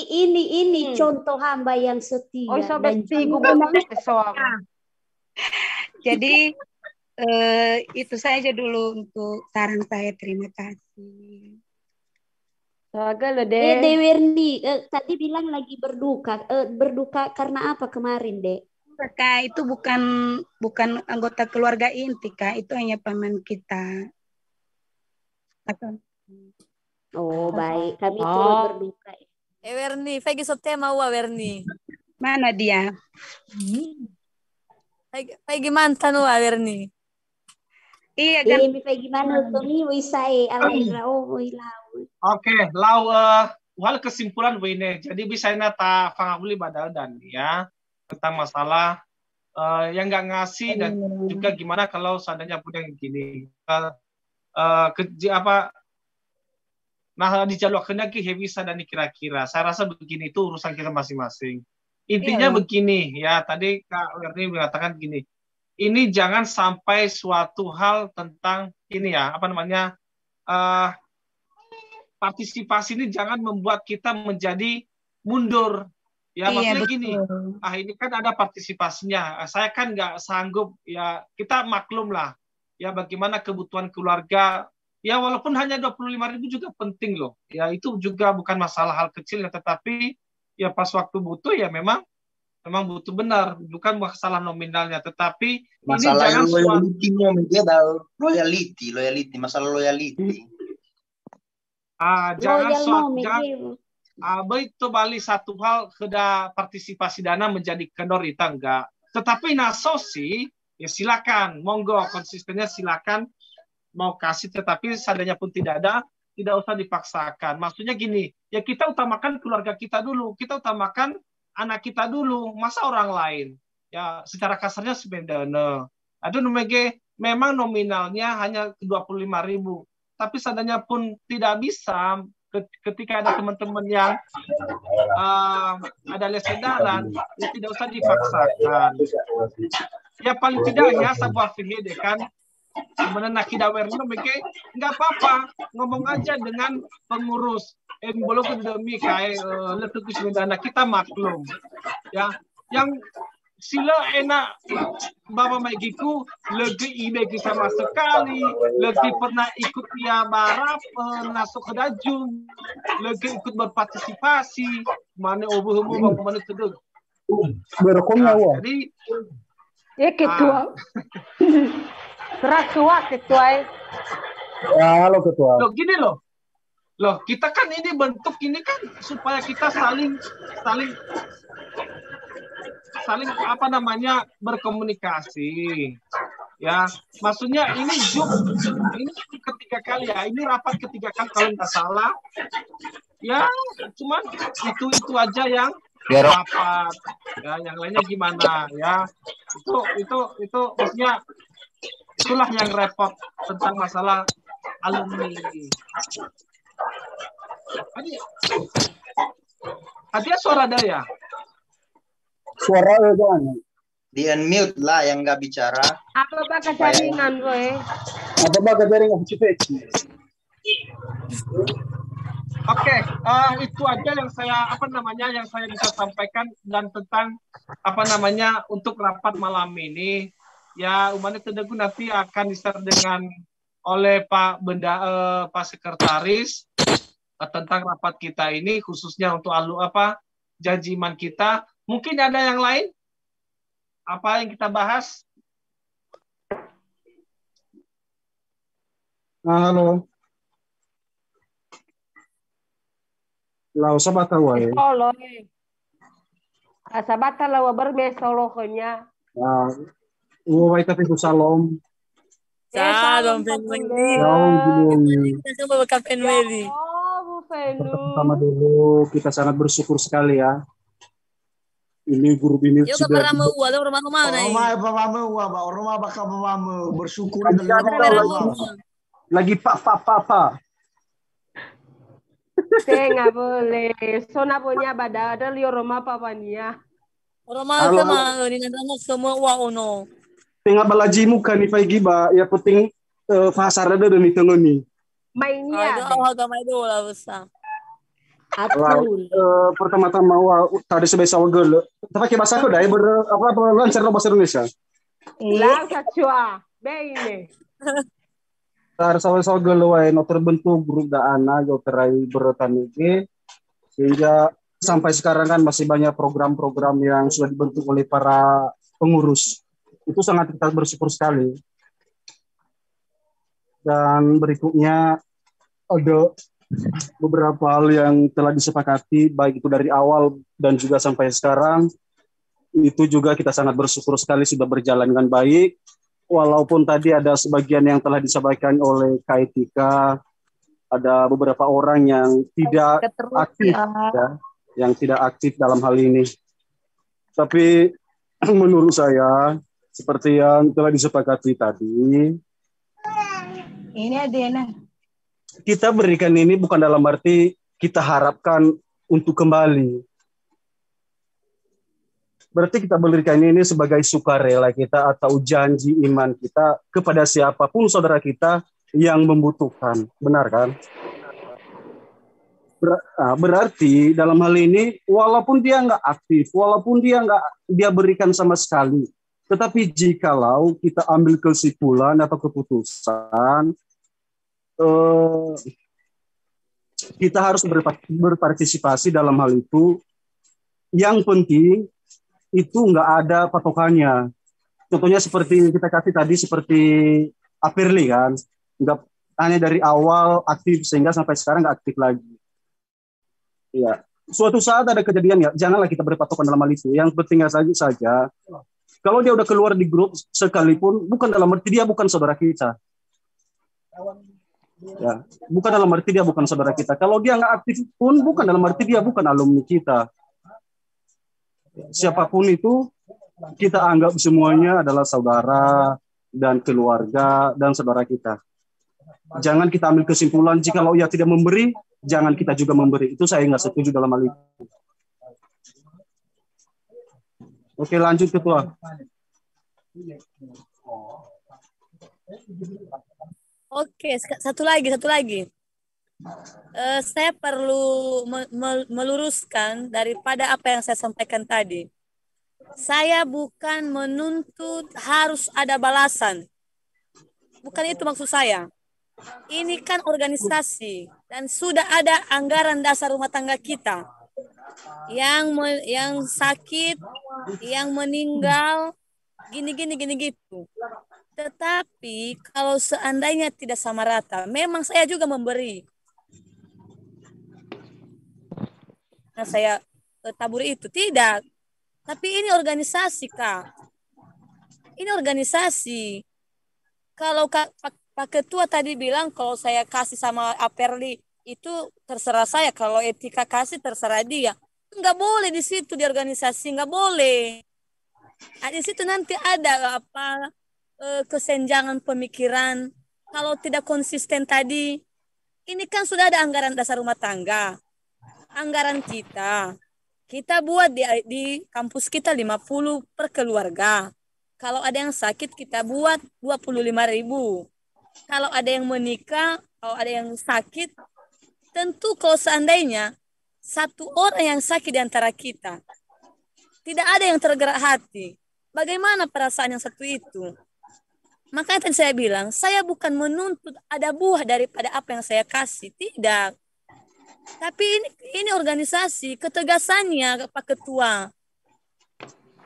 Ini contoh hamba yang setia. Oh, jadi itu saja dulu untuk saran saya. Terima kasih. Dewerni tadi bilang lagi berduka. Berduka karena apa kemarin, Dek? Kak, itu bukan anggota keluarga inti, Kak. Itu hanya paman kita. Oh, baik. Kami turut berduka. Werni, Fegi sote mau Werni. Mana dia? Fegi mantan Werni. Iya, kan. Fegi mana Tony wisai alaira Oke, lau wal kesimpulan wene. Jadi bisa nata fangabuli badal dan ya tentang masalah yang nggak ngasih dan juga gimana kalau seandainya punya yang gini nah di jalur lagi bisa dan kira-kira saya rasa begini itu urusan kita masing-masing. Intinya begini ya, tadi Kak Werni mengatakan gini, ini jangan sampai suatu hal tentang ini ya partisipasi ini jangan membuat kita menjadi mundur. Ya maksudnya gini, ini kan ada partisipasinya. Saya kan nggak sanggup ya, kita maklum lah. Ya bagaimana kebutuhan keluarga. Ya walaupun hanya 25.000 juga penting loh. Ya itu juga bukan masalah hal kecil ya, tetapi ya pas waktu butuh ya memang butuh benar, bukan masalah nominalnya. Tetapi masalah ini jangan loyalty, masalah loyalty. Itu balik satu hal keda partisipasi dana menjadi kendor itu enggak. Tetapi nasosi ya silakan, monggo konsistennya silakan mau kasih, tetapi seandainya pun tidak ada, tidak usah dipaksakan. Maksudnya gini, ya kita utamakan keluarga kita dulu, kita utamakan anak kita dulu, masa orang lain. Ya secara kasarnya sebenarnya. Ada memang nominalnya hanya 25.000, tapi seandainya pun tidak bisa. Ketika ada teman-teman yang ada les jalan, ya tidak usah dipaksakan. Ya paling tidaknya sebuah fihide kan, sebenarnya kita nggak apa-apa, ngomong aja dengan pengurus. Belum demi kayak letukus mendana kita maklum. Ya, yang sila enak Bapak Magiku lagi ibegi sama sekali, lagi pernah ikut ya barap masuk ke dajung, lagi ikut berpartisipasi, mana obuh-obuh mana sedang. Berkomnya wah. Jadi ketua. Ketua. Ya, halo ketua. Loh gini loh. Kita kan ini bentuk ini kan supaya kita saling berkomunikasi ya, maksudnya ini ketiga kali ya, ini rapat ketiga kali kalau nggak salah ya, cuman itu aja yang rapat ya, yang lainnya gimana ya, itu maksudnya itulah yang repot tentang masalah alumni. Ada suara daya. Suara jangan. Di unmute lah yang nggak bicara. Apa bakal jaringan gue? Apa bakal jaringan peci-peci? Oke, itu aja yang saya bisa sampaikan dan tentang untuk rapat malam ini. Ya, umatnya Tedegun nanti akan di-share oleh Pak Sekretaris tentang rapat kita ini khususnya untuk janji iman kita. Mungkin ada yang lain? Apa yang kita bahas? Halo. Lau sabata wae. Solo. Sabata lawa berme solo konya. Uwai tapi ku salom. Salam Penweli. Kita coba ke Penweli. Pertama dulu kita sangat bersyukur sekali ya. Ini guru ini sudah rumah bakal bersyukur lagi pak. Saya nggak boleh. Sona punya ada liur rumah papanya. Rumah sama ini nanti semua ono. Tengah balaji muka nih pagi ba ya penting pasar ada dan itu nih. Mainnya. Agama itu lah besar. Pertama-tama tadi sebisa wagel. Tapi bahasa aku dah lancar bahasa Indonesia. Lancar cua. Bene. Tar sawa-sawa gelawai no terbentuk grup anak yo terai bertanike sehingga sampai sekarang kan masih banyak program-program yang sudah dibentuk oleh para pengurus. Itu sangat kita bersyukur sekali. Dan berikutnya ada beberapa hal yang telah disepakati baik itu dari awal dan juga sampai sekarang. Itu juga kita sangat bersyukur sekali sudah berjalan dengan baik. Walaupun tadi ada sebagian yang telah disampaikan oleh Kaitika, ada beberapa orang yang tidak aktif, yang tidak aktif dalam hal ini. Tapi menurut saya, seperti yang telah disepakati tadi, ini Adena. Kita berikan ini bukan dalam arti kita harapkan untuk kembali. Berarti kita berikan ini sebagai sukarela kita atau janji iman kita kepada siapapun saudara kita yang membutuhkan. Benar kan? Berarti dalam hal ini walaupun dia nggak aktif, walaupun dia berikan sama sekali, tetapi jikalau kita ambil kesimpulan atau keputusan, kita harus berpartisipasi dalam hal itu. Yang penting itu nggak ada patokannya. Contohnya seperti kita kasih tadi seperti Aperli kan, nggak hanya dari awal aktif sehingga sampai sekarang nggak aktif lagi. Ya, suatu saat ada kejadian ya, janganlah kita berpatokan dalam hal itu. Yang penting saja, kalau dia udah keluar di grup sekalipun, bukan dalam arti dia bukan saudara kita. Ya, bukan dalam arti dia bukan saudara kita. Kalau dia nggak aktif pun, bukan dalam arti dia bukan alumni kita. Siapapun itu kita anggap semuanya adalah saudara dan keluarga dan saudara kita. Jangan kita ambil kesimpulan jikalau ia tidak memberi, jangan kita juga memberi. Itu saya nggak setuju dalam hal itu. Oke, lanjut Ketua. Oke, satu lagi. Saya perlu meluruskan daripada apa yang saya sampaikan tadi. Saya bukan menuntut harus ada balasan. Bukan itu maksud saya. Ini kan organisasi dan sudah ada anggaran dasar rumah tangga kita. Yang sakit, yang meninggal, gini gitu. Tetapi kalau seandainya tidak sama rata, memang saya juga memberi. Nah, saya taburi itu tidak. Tapi ini organisasi, Kak. Ini organisasi. Kalau Pak Ketua tadi bilang kalau saya kasih sama Aperli itu terserah saya. Kalau Etika kasih terserah dia. Enggak boleh di situ di organisasi, enggak boleh. Nah, di situ nanti ada kesenjangan pemikiran. Kalau tidak konsisten tadi, ini kan sudah ada anggaran dasar rumah tangga. Anggaran kita buat di kampus kita 50 per keluarga. Kalau ada yang sakit kita buat 25.000. Kalau ada yang menikah, kalau ada yang sakit tentu kalau seandainya satu orang yang sakit di antara kita, tidak ada yang tergerak hati, bagaimana perasaan yang satu itu? Makanya tadi saya bilang, saya bukan menuntut ada buah daripada apa yang saya kasih, tidak. Tapi ini organisasi, ketegasannya Pak Ketua.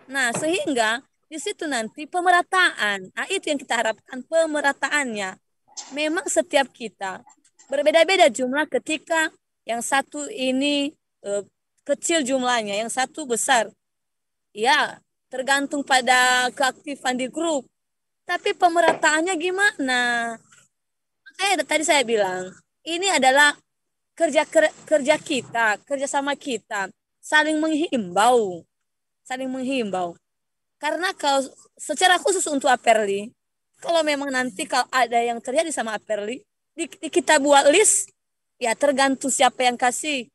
Nah, sehingga di situ nanti pemerataan. Nah, itu yang kita harapkan, pemerataannya. Memang setiap kita berbeda-beda jumlah ketika yang satu ini kecil jumlahnya, yang satu besar. Ya, tergantung pada keaktifan di grup. Tapi pemerataannya gimana? Makanya tadi saya bilang, ini adalah kerja kita, kerjasama kita, saling menghimbau. Karena kalau secara khusus untuk Aperli, kalau memang nanti kalau ada yang terjadi sama Aperli, kita buat list, ya tergantung siapa yang kasih.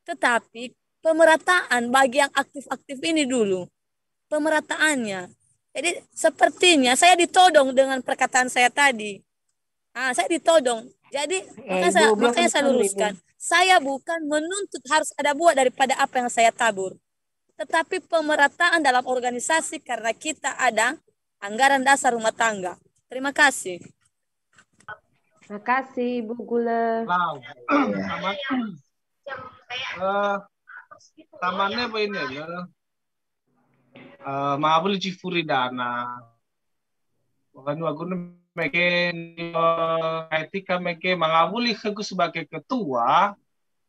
Tetapi pemerataan bagi yang aktif-aktif ini dulu, pemerataannya. Jadi sepertinya saya ditodong dengan perkataan saya tadi. Saya ditodong. Jadi makanya saya luruskan. Saya bukan menuntut harus ada buah daripada apa yang saya tabur. Tetapi pemerataan dalam organisasi karena kita ada anggaran dasar rumah tangga. Terima kasih. Terima kasih, Bu Gula. Tamannya apa ini ya? Maabul Cifuridana. Bukan aku mungkin etika mungkin mengabuli aku sebagai ketua.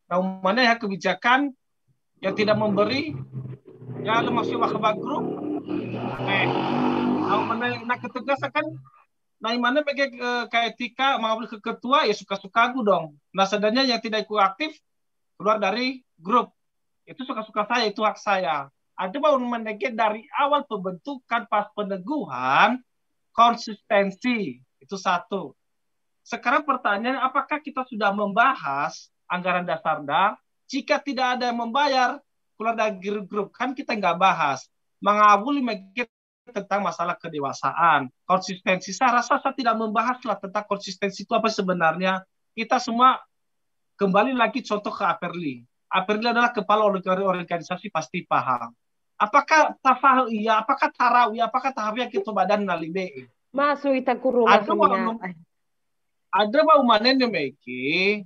Nah, mana ya kebijakan yang tidak memberi ya masih wakabak grup. Nah, mana ketegasan kan? Nah, mana mungkin etika mengabuli ke ketua ya suka-suka aku dong. Nah, sedangnya yang tidak ikut aktif keluar dari grup. Itu suka-suka saya, itu hak saya. Ada mau menegak dari awal pembentukan pas peneguhan konsistensi itu satu. Sekarang pertanyaan, apakah kita sudah membahas anggaran dasarda? Jika tidak ada yang membayar keluar dari grup kan kita nggak bahas. Mengabuli tentang masalah kedewasaan, konsistensi. Saya rasa saya tidak membahas lah tentang konsistensi itu apa sebenarnya. Kita semua kembali lagi contoh ke Aperli. Aperli adalah kepala organisasi pasti paham. Apakah tafah iya, apakah tarawih, apakah tahawiyah kita badan nalibe. Masuk kita kurung ada mau manen meki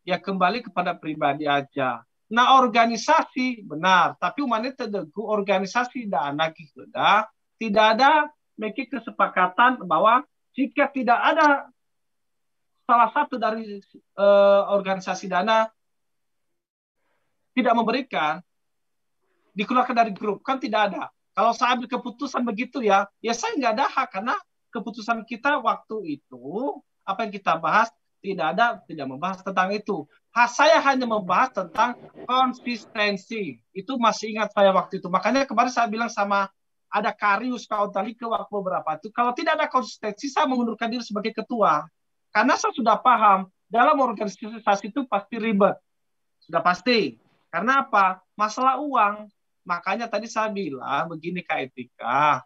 ya kembali kepada pribadi aja. Nah, organisasi benar, tapi manen terdegu organisasi dana kita tidak ada meki kesepakatan bahwa jika tidak ada salah satu dari organisasi dana tidak memberikan dikeluarkan dari grup, kan tidak ada. Kalau saya ambil keputusan begitu ya saya nggak ada hak karena keputusan kita waktu itu apa yang kita bahas tidak membahas tentang itu. Saya hanya membahas tentang konsistensi. Itu masih ingat saya waktu itu. Makanya kemarin saya bilang sama ada Karius kawan tadi ke waktu beberapa itu kalau tidak ada konsistensi saya mengundurkan diri sebagai ketua. Karena saya sudah paham dalam organisasi itu pasti ribet. Sudah pasti. Karena apa? Masalah uang. Makanya tadi saya bilang begini Kak Etika,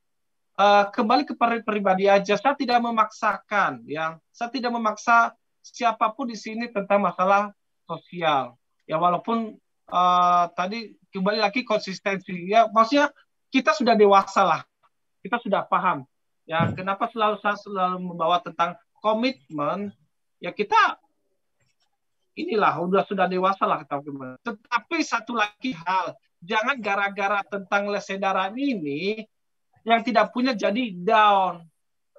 kembali ke pribadi aja. Saya tidak memaksakan, saya tidak memaksa siapapun di sini tentang masalah sosial. Ya walaupun tadi kembali lagi konsistensi. Ya maksudnya kita sudah dewasa lah, kita sudah paham. Ya kenapa saya selalu membawa tentang komitmen? Ya kita inilah sudah dewasa lah kita. Tetapi satu lagi hal. Jangan gara-gara tentang lesedaran ini yang tidak punya jadi down.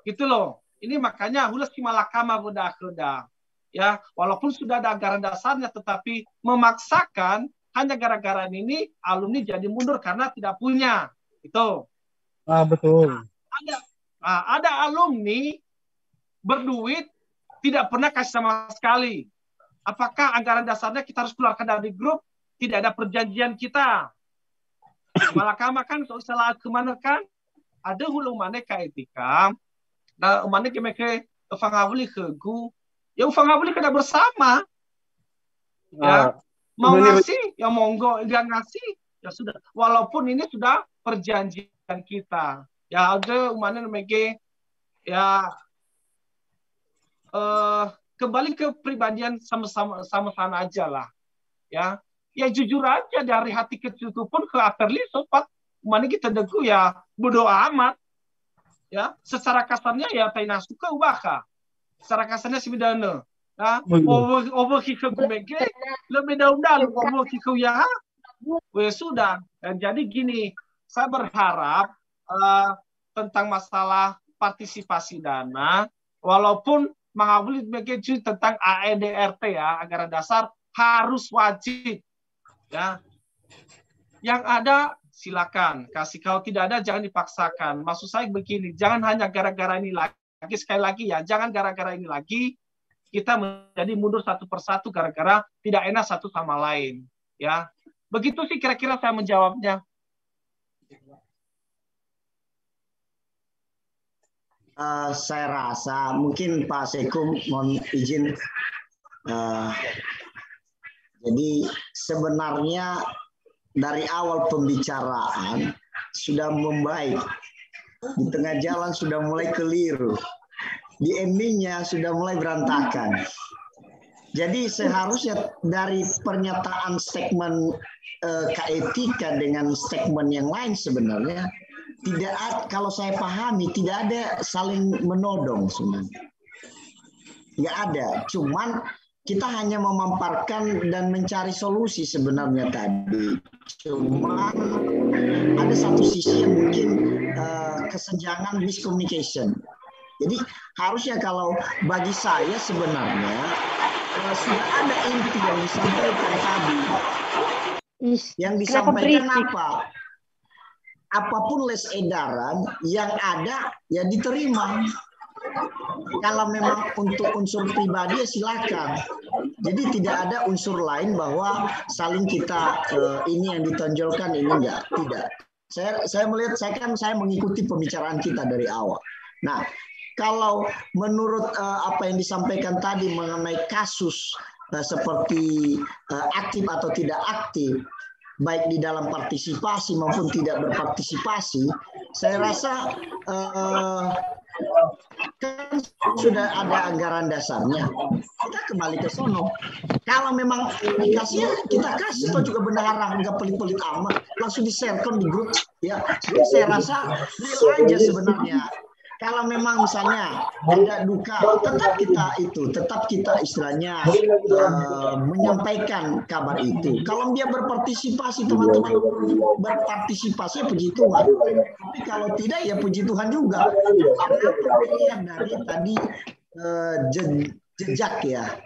Gitu loh. Ini makanya hulas si malakama udah. Ya, walaupun sudah ada anggaran dasarnya tetapi memaksakan hanya gara-gara ini alumni jadi mundur karena tidak punya. Itu. Betul. Ada alumni berduit tidak pernah kasih sama sekali. Apakah anggaran dasarnya kita harus keluarkan dari grup? Tidak ada perjanjian kita. Malakama kan salah kemana kan? Ada hulu mana ka etika. Nah, mana ke fangabuli ke gu. Ya fangabuli kena bersama. Ya, mau ngasih ya monggo, enggak ngasih ya sudah. Walaupun ini sudah perjanjian kita. Ya ada mana meke ya kembali ke pribadian sama-sama aja lah. Ya, ya jujur aja dari hati kecil itu pun ke akhirnya sobat mana kita deku ya berdoa amat. Ya, secara kasarnya ya taina suka ubahka. Secara kasarnya si bidana. Ya, over kikau kumeke lebih daun-daun over kikau ya. Wes sudah. Dan jadi gini, saya berharap tentang masalah partisipasi dana, walaupun mengabuli begitu tentang AEDRT ya, anggaran dasar harus wajib. Ya, yang ada silakan kasih, kalau tidak ada jangan dipaksakan. Maksud saya begini, jangan hanya gara-gara ini lagi, sekali lagi ya, jangan gara-gara ini lagi kita menjadi mundur satu persatu gara-gara tidak enak satu sama lain. Ya, begitu sih kira-kira saya menjawabnya. Saya rasa mungkin Pak Sekum mohon izin. Jadi sebenarnya dari awal pembicaraan sudah membaik, di tengah jalan sudah mulai keliru, di endingnya sudah mulai berantakan. Jadi seharusnya dari pernyataan segmen Kak Etika dengan segmen yang lain sebenarnya tidak ada, kalau saya pahami tidak ada saling menodong sebenarnya. Nggak ada, cuman kita hanya memamparkan dan mencari solusi sebenarnya tadi. Cuman ada satu sisi yang mungkin kesenjangan miscommunication. Jadi harusnya kalau bagi saya sebenarnya sudah ada inti yang disampaikan tadi. Yang disampaikan apa? Apapun les edaran yang ada ya diterima. Kalau memang untuk unsur pribadi ya silakan. Jadi tidak ada unsur lain bahwa saling kita ini yang ditonjolkan ini enggak, tidak. Saya melihat saya mengikuti pembicaraan kita dari awal. Nah, kalau menurut apa yang disampaikan tadi mengenai kasus seperti aktif atau tidak aktif, baik di dalam partisipasi maupun tidak berpartisipasi, saya rasa kan sudah ada anggaran dasarnya. Kita kembali ke sono. Kalau memang dikasih, kita kasih. Atau juga bendahara, nggak pelit-pelit amat. Langsung di-sharekan di grup. Ya, jadi saya rasa real aja sebenarnya. Kalau memang misalnya ada duka, tetap kita istilahnya menyampaikan kabar itu. Kalau dia berpartisipasi, teman-teman berpartisipasi, puji Tuhan. Tapi kalau tidak, ya puji Tuhan juga. Karena penilaian dari tadi jejak ya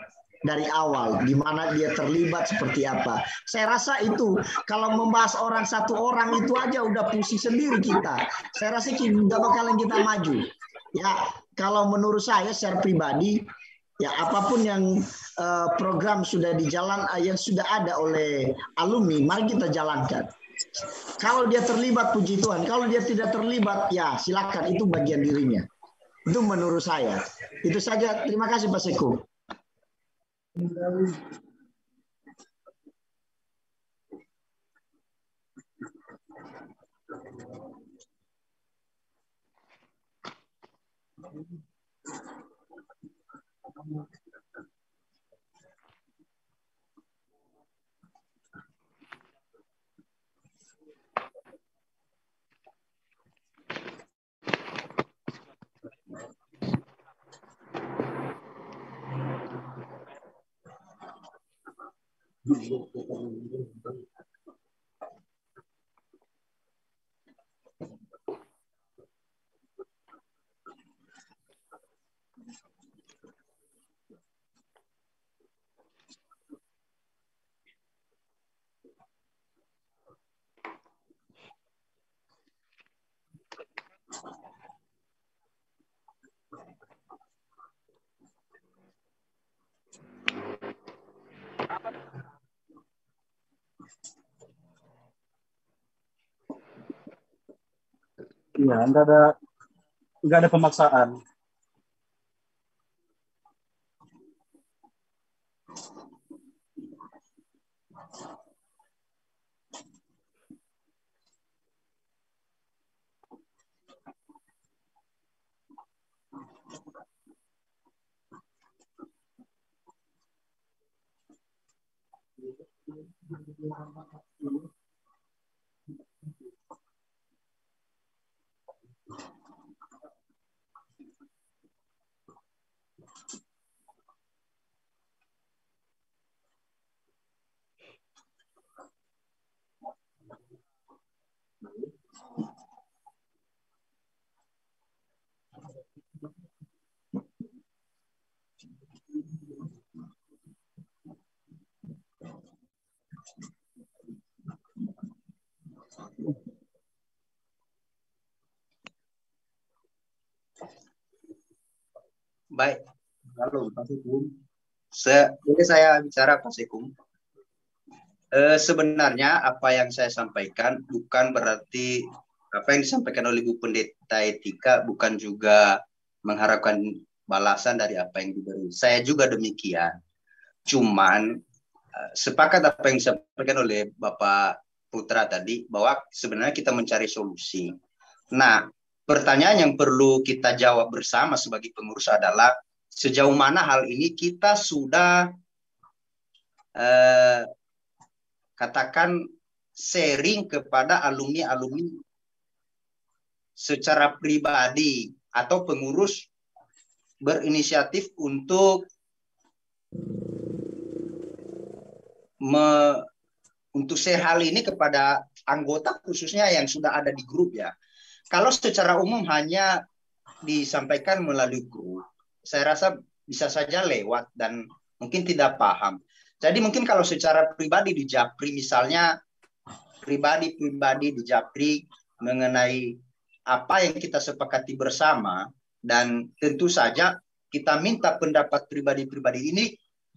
dari awal, di mana dia terlibat seperti apa. Saya rasa itu kalau membahas satu orang itu aja udah pusing sendiri kita. Saya rasa nggak bakalan kita maju. Ya, kalau menurut saya secara pribadi, ya apapun yang program sudah yang sudah ada oleh alumni, mari kita jalankan. Kalau dia terlibat, puji Tuhan. Kalau dia tidak terlibat, ya silakan, itu bagian dirinya. Itu menurut saya. Itu saja. Terima kasih Pak Sekum. Iya, nggak ada pemaksaan. Baik, lalu Pak Sekum. Ini saya bicara Pak Sekum. Sebenarnya apa yang saya sampaikan bukan berarti apa yang disampaikan oleh Bu Pendeta Etika bukan juga mengharapkan balasan dari apa yang diberi. Saya juga demikian. Cuman sepakat apa yang disampaikan oleh Bapak Putra tadi bahwa sebenarnya kita mencari solusi. Nah, pertanyaan yang perlu kita jawab bersama sebagai pengurus adalah sejauh mana hal ini kita sudah katakan sharing kepada alumni-alumni secara pribadi atau pengurus berinisiatif untuk share hal ini kepada anggota khususnya yang sudah ada di grup ya. Kalau secara umum hanya disampaikan melalui grup, saya rasa bisa saja lewat dan mungkin tidak paham. Jadi mungkin kalau secara pribadi di Japri misalnya, pribadi di Japri mengenai apa yang kita sepakati bersama, dan tentu saja kita minta pendapat pribadi-pribadi ini,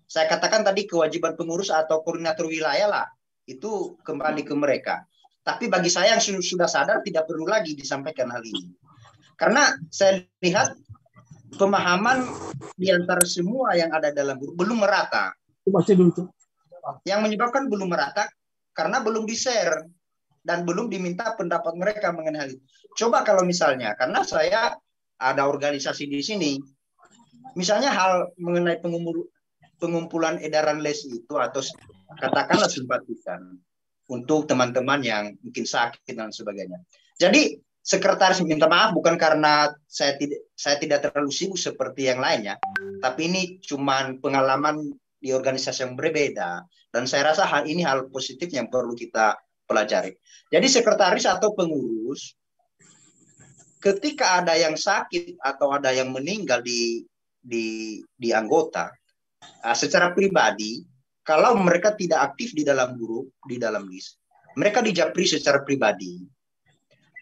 saya katakan tadi kewajiban pengurus atau koordinator wilayah lah, itu kembali ke mereka. Tapi bagi saya yang sudah sadar tidak perlu lagi disampaikan hal ini. Karena saya lihat pemahaman di antara semua yang ada dalam grup belum merata. Yang menyebabkan belum merata karena belum di-share dan belum diminta pendapat mereka mengenai hal itu. Coba kalau misalnya, karena saya ada organisasi di sini, misalnya hal mengenai pengumpulan edaran les itu atau katakanlah simpatisan untuk teman-teman yang mungkin sakit dan sebagainya. Jadi sekretaris minta maaf bukan karena saya tidak terlalu sibuk seperti yang lainnya, tapi ini cuma pengalaman di organisasi yang berbeda dan saya rasa hal ini hal positif yang perlu kita pelajari. Jadi sekretaris atau pengurus ketika ada yang sakit atau ada yang meninggal di anggota, secara pribadi kalau mereka tidak aktif di dalam grup, di dalam list, mereka dijapri secara pribadi.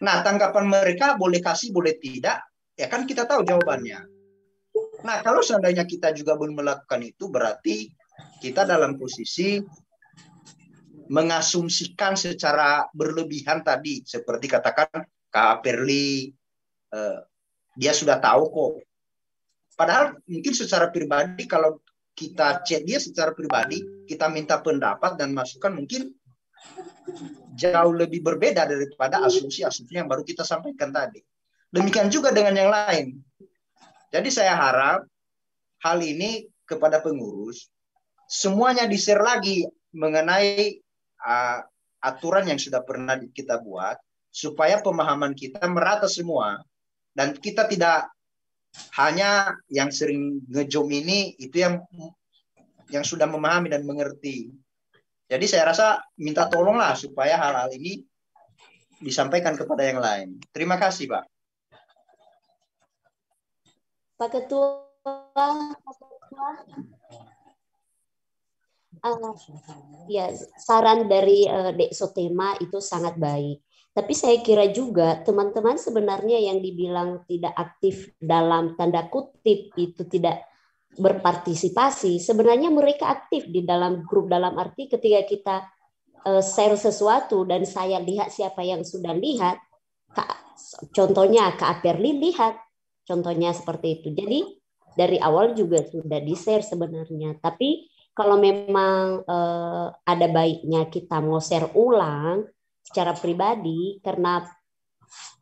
Nah, tanggapan mereka boleh kasih, boleh tidak, ya kan kita tahu jawabannya. Nah, kalau seandainya kita juga belum melakukan itu, berarti kita dalam posisi mengasumsikan secara berlebihan tadi. Seperti katakan Kak Perli, dia sudah tahu kok. Padahal mungkin secara pribadi kalau kita chat dia secara pribadi, kita minta pendapat dan masukan mungkin jauh lebih berbeda daripada asumsi-asumsi yang baru kita sampaikan tadi. Demikian juga dengan yang lain. Jadi saya harap hal ini kepada pengurus, semuanya di-share lagi mengenai aturan yang sudah pernah kita buat, supaya pemahaman kita merata semua. Dan kita tidak hanya yang sering ngejom ini itu yang sudah memahami dan mengerti. Jadi saya rasa minta tolonglah supaya hal-hal ini disampaikan kepada yang lain. Terima kasih, Pak. Pak Ketua, ya saran dari Dek Sotema itu sangat baik. Tapi saya kira juga teman-teman sebenarnya yang dibilang tidak aktif dalam tanda kutip itu tidak berpartisipasi, sebenarnya mereka aktif di dalam grup, dalam arti ketika kita share sesuatu dan saya lihat siapa yang sudah lihat, contohnya Kak Perli lihat, contohnya seperti itu. Jadi dari awal juga sudah di-share sebenarnya. Tapi kalau memang ada baiknya kita mau share ulang secara pribadi karena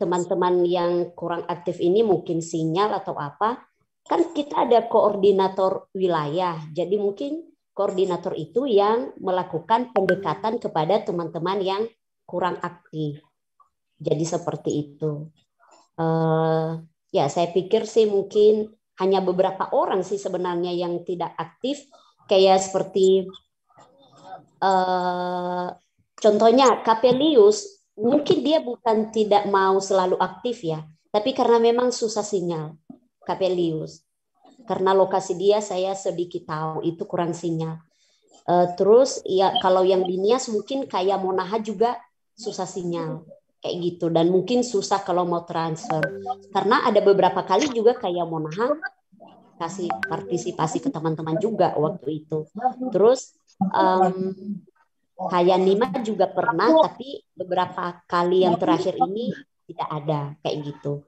teman-teman yang kurang aktif ini mungkin sinyal atau apa, kan kita ada koordinator wilayah, jadi mungkin koordinator itu yang melakukan pendekatan kepada teman-teman yang kurang aktif. Jadi seperti itu. Ya, saya pikir sih mungkin hanya beberapa orang sih sebenarnya yang tidak aktif, kayak seperti contohnya Kapelius, mungkin dia bukan tidak mau selalu aktif ya, tapi karena memang susah sinyal Kapelius. Karena lokasi dia saya sedikit tahu itu kurang sinyal. Terus ya kalau yang di Nias mungkin kayak Monaha juga susah sinyal kayak gitu, dan mungkin susah kalau mau transfer. Karena ada beberapa kali juga kayak Monaha kasih partisipasi ke teman-teman juga waktu itu. Terus kayak Nima juga pernah, tapi beberapa kali yang terakhir ini tidak ada kayak gitu.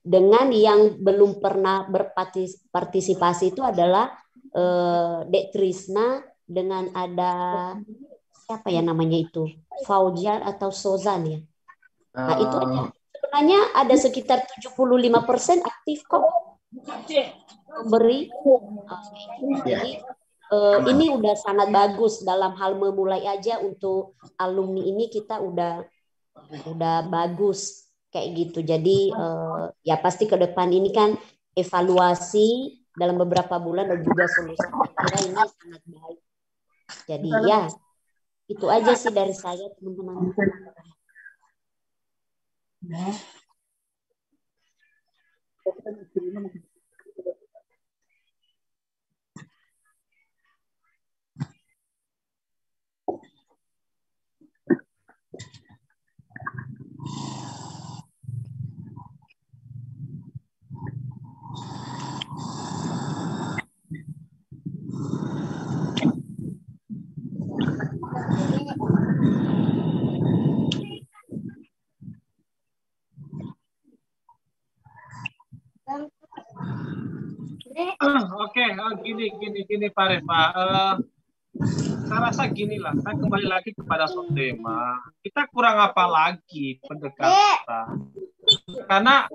Dengan yang belum pernah berpartisipasi itu adalah Dek Trisna, dengan ada siapa ya namanya itu, Faujar atau Sozan ya. Nah itu aja. Sebenarnya ada sekitar 75% aktif kok beri. Jadi ini udah sangat bagus dalam hal memulai aja untuk alumni ini, kita udah bagus kayak gitu. Jadi ya pasti ke depan ini kan evaluasi dalam beberapa bulan dan juga solusi ini sangat baik. Jadi ya itu aja sih dari saya teman-teman. Oke, gini Pak Reva. Saya rasa gini lah, saya kembali lagi kepada Sotema. Kita kurang apa lagi pendekatan? Karena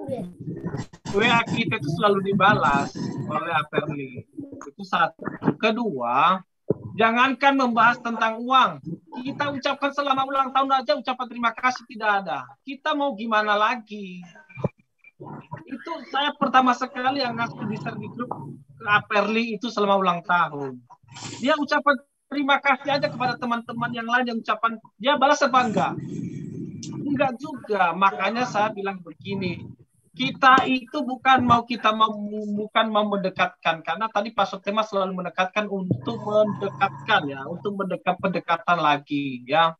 WA kita itu selalu dibalas oleh Aperli. Itu satu. Kedua, jangankan membahas tentang uang. Kita ucapkan selama ulang tahun aja ucapan terima kasih tidak ada. Kita mau gimana lagi? Itu saya pertama sekali yang ngasih di grup ke Aperli itu selama ulang tahun. Dia ucapan terima kasih aja kepada teman-teman yang lain yang ucapan, dia balas apa enggak? Enggak juga. Makanya saya bilang begini, kita itu bukan mau mendekatkan, karena tadi Pak Sotema selalu mendekatkan untuk mendekatkan ya, untuk mendekat pendekatan lagi ya.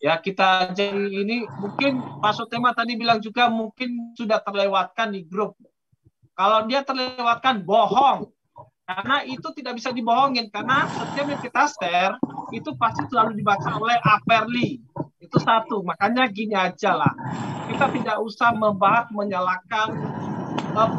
Ya kita jadi ini mungkin Pak Sotema tadi bilang juga mungkin sudah terlewatkan di grup. Kalau dia terlewatkan bohong. Karena itu tidak bisa dibohongin, karena setiap yang kita share itu pasti selalu dibaca oleh Aperli. Itu satu. Makanya gini aja lah, kita tidak usah membahas menyalahkan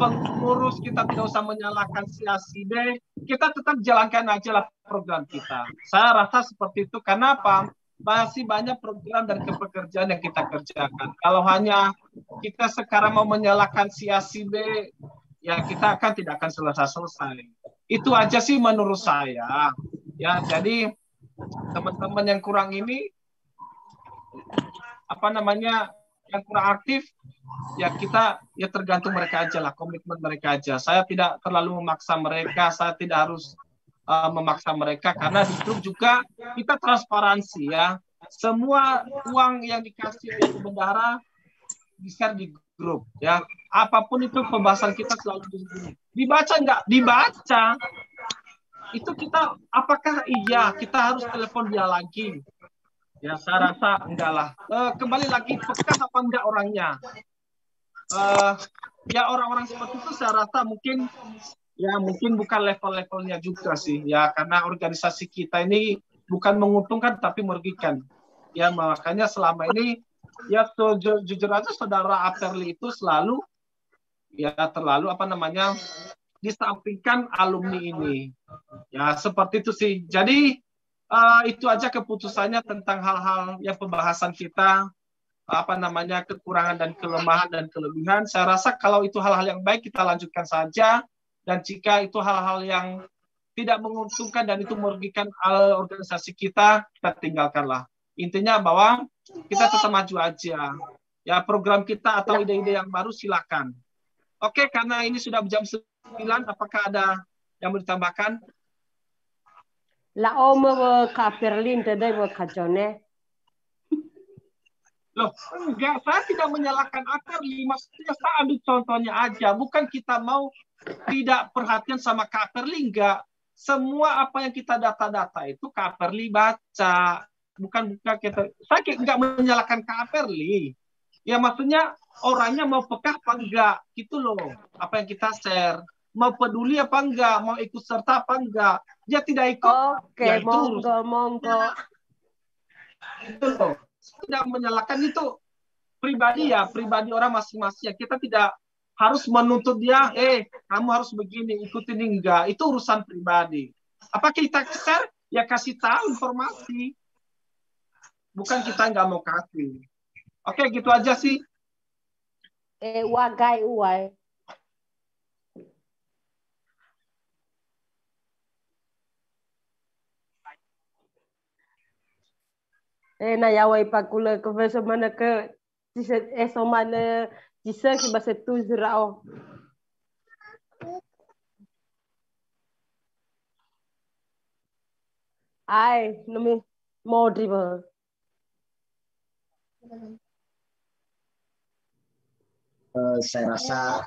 pengurus, kita tidak usah menyalahkan si A si B, kita tetap jalankan aja lah program kita. Saya rasa seperti itu. Karena apa? Masih banyak program dan pekerjaan yang kita kerjakan. Kalau hanya kita sekarang mau menyalahkan si A si B, ya kita tidak akan selesai. Itu aja sih menurut saya. Ya, jadi teman-teman yang kurang ini yang kurang aktif, ya kita ya tergantung mereka aja lah, komitmen mereka aja. Saya tidak terlalu memaksa mereka, saya tidak harus memaksa mereka, karena di grup juga kita transparansi ya. Semua uang yang dikasih oleh bendahara di-share di grup ya. Apapun itu pembahasan kita selalu dibaca enggak? Dibaca. Itu kita apakah iya kita harus telepon dia lagi? Ya saya rasa enggak lah. Kembali lagi, peka apa enggak orangnya? Ya orang-orang seperti itu saya rasa mungkin bukan level-levelnya juga sih ya, karena organisasi kita ini bukan menguntungkan tapi merugikan. Ya makanya selama ini ya jujur aja saudara Aperli itu selalu disampingkan alumni ini. Ya seperti itu sih. Jadi itu aja keputusannya tentang hal-hal yang pembahasan kita, kekurangan dan kelemahan dan kelebihan. Saya rasa kalau itu hal-hal yang baik kita lanjutkan saja, dan jika itu hal-hal yang tidak menguntungkan dan itu merugikan organisasi kita tinggalkanlah. Intinya bahwa kita tetap maju aja. Ya, program kita atau ide-ide yang baru silakan. Oke, karena ini sudah jam 9, apakah ada yang mau ditambahkan? La oma ka Berlin tadi ka Jone. Loh, enggak, saya tidak menyalahkan Kaperli. Maksudnya saya ambil contohnya aja. Bukan kita mau tidak perhatian sama Kaperli, enggak. Semua apa yang kita data-data itu Kaperli baca. Bukan kita. Saya enggak menyalahkan Kaperli. Ya maksudnya orangnya mau peka apa enggak. Gitu loh. Apa yang kita share. Mau peduli apa enggak. Mau ikut serta apa enggak. Dia tidak ikut. Oke, Ya itu monggo. Itu loh. Tidak menyalahkan itu pribadi ya, pribadi orang masing-masing. Kita tidak harus menuntut dia, kamu harus begini, ikutin enggak. Itu urusan pribadi. Apa kita share? Ya kasih tahu informasi. Bukan kita nggak mau kasih. Oke, gitu aja sih. Wagai uai. Na yawai pakula ke verso mana ke eso mana jisa ki basa tu zirao. Ai, numi modri ba. Saya rasa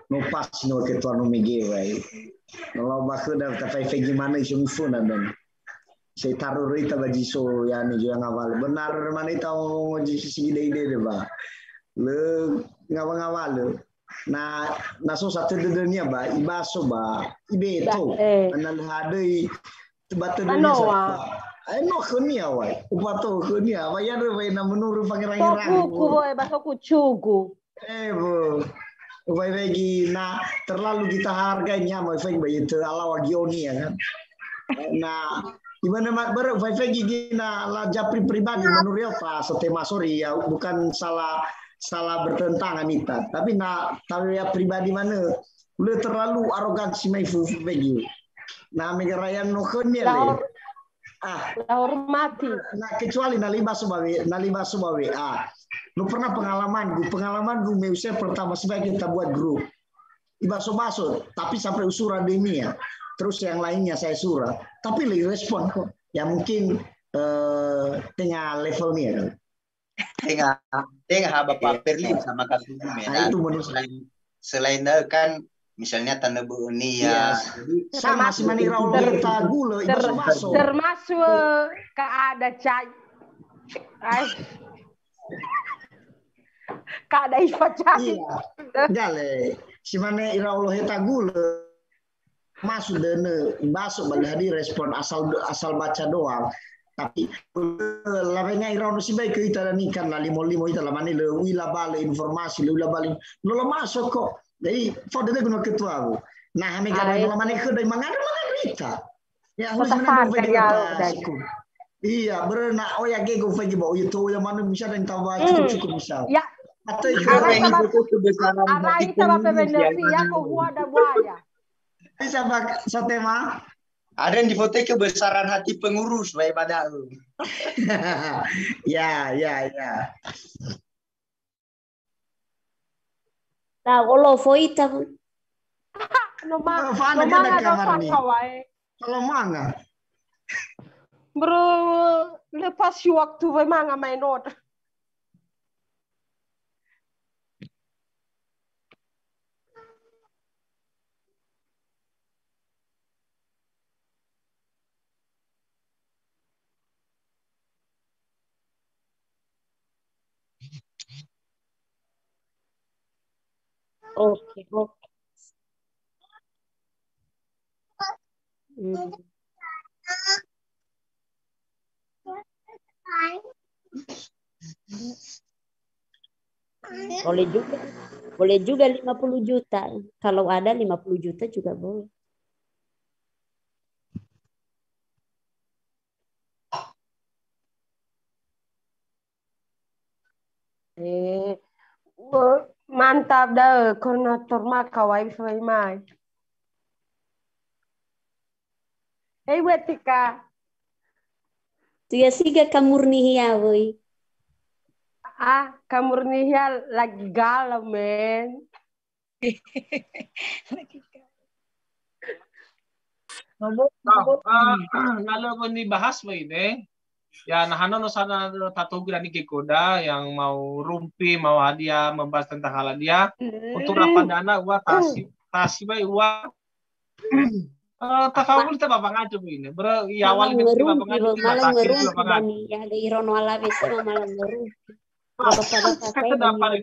nupas no ketua numigi wai. Kalau baku dah tapi gimana isu funa dan saya taruh rita bagi so yani juga ngawal benar mana tahu sisi ide-ide deh ba le ngawal-ngawal le na so satu dunia ba ibaso ba ibe to anal hadai batu dunia sa ai no khnia wai upato khnia wa ya re na menuru pangerang-irang ku boy baso ku cugu bu Upai bagi na terlalu kita harganya mau bagi itu ala wagioni ya kan nah gimana mak baru Fai gina lah japri pribadi menurut apa setema sorry ya bukan salah bertentangan Anita tapi tahu ya pribadi mana udah terlalu arogansi mai Fai nah megarayan nokonnya le hormati nah kecuali naliba subawe lu pernah pengalaman gue meusir pertama sebagai kita buat grup ibaso tapi sampai usuran demi ya terus yang lainnya saya surah, tapi lebih respon kok. Ya mungkin tengah levelnya kan. Tengah Bapak Perli sama Kak Sugum ya. Nah, itu menurut selain kan misalnya tanda ini ya. Sama si Manira kita gula ibaso. Termasuk keada cai. Keada ifacai. Iya. Gale, si Manira kita gula masuk dan masuk baladi respon asal baca doang tapi larenya irau si baik kita dan ikan lah limo itu lah mana le wila bale informasi le wila bale lo masuk kok jadi foto dia guna ketua aku nah negara yang mana ke dari mangada kita ya harus mana iya berenang oh ya gego fagi bawa itu yang mana bisa dan tambah cukup bisa ya atau ini foto kebesaran hati pemimpin ya kok gua ada buaya bisa pak Satema ada yang difoto kebesaran hati pengurus baik pada lu ya nah kalau foita no kalau manga bro lepas waktu manga main not Oke. Boleh juga 50 juta. Kalau ada 50 juta juga boleh. Mantap dah koordinator mak kawai mai. Hei Wetika. Siga-siga kamurnihiya, boy. Kamurnihiya lagi galau, men. Lalu dibahas ini ya nahano no sana tato grani kekoda yang mau rumpi mau hadiah membahas tentang hal dia untuk rapadana gua tasi bai gua tafawul ta bapak ngaco ini ya awal gitu bapak ngaco malang ngerumpi bani ya ada irono ala bese malang ngerumpi bapak-bapak saya bani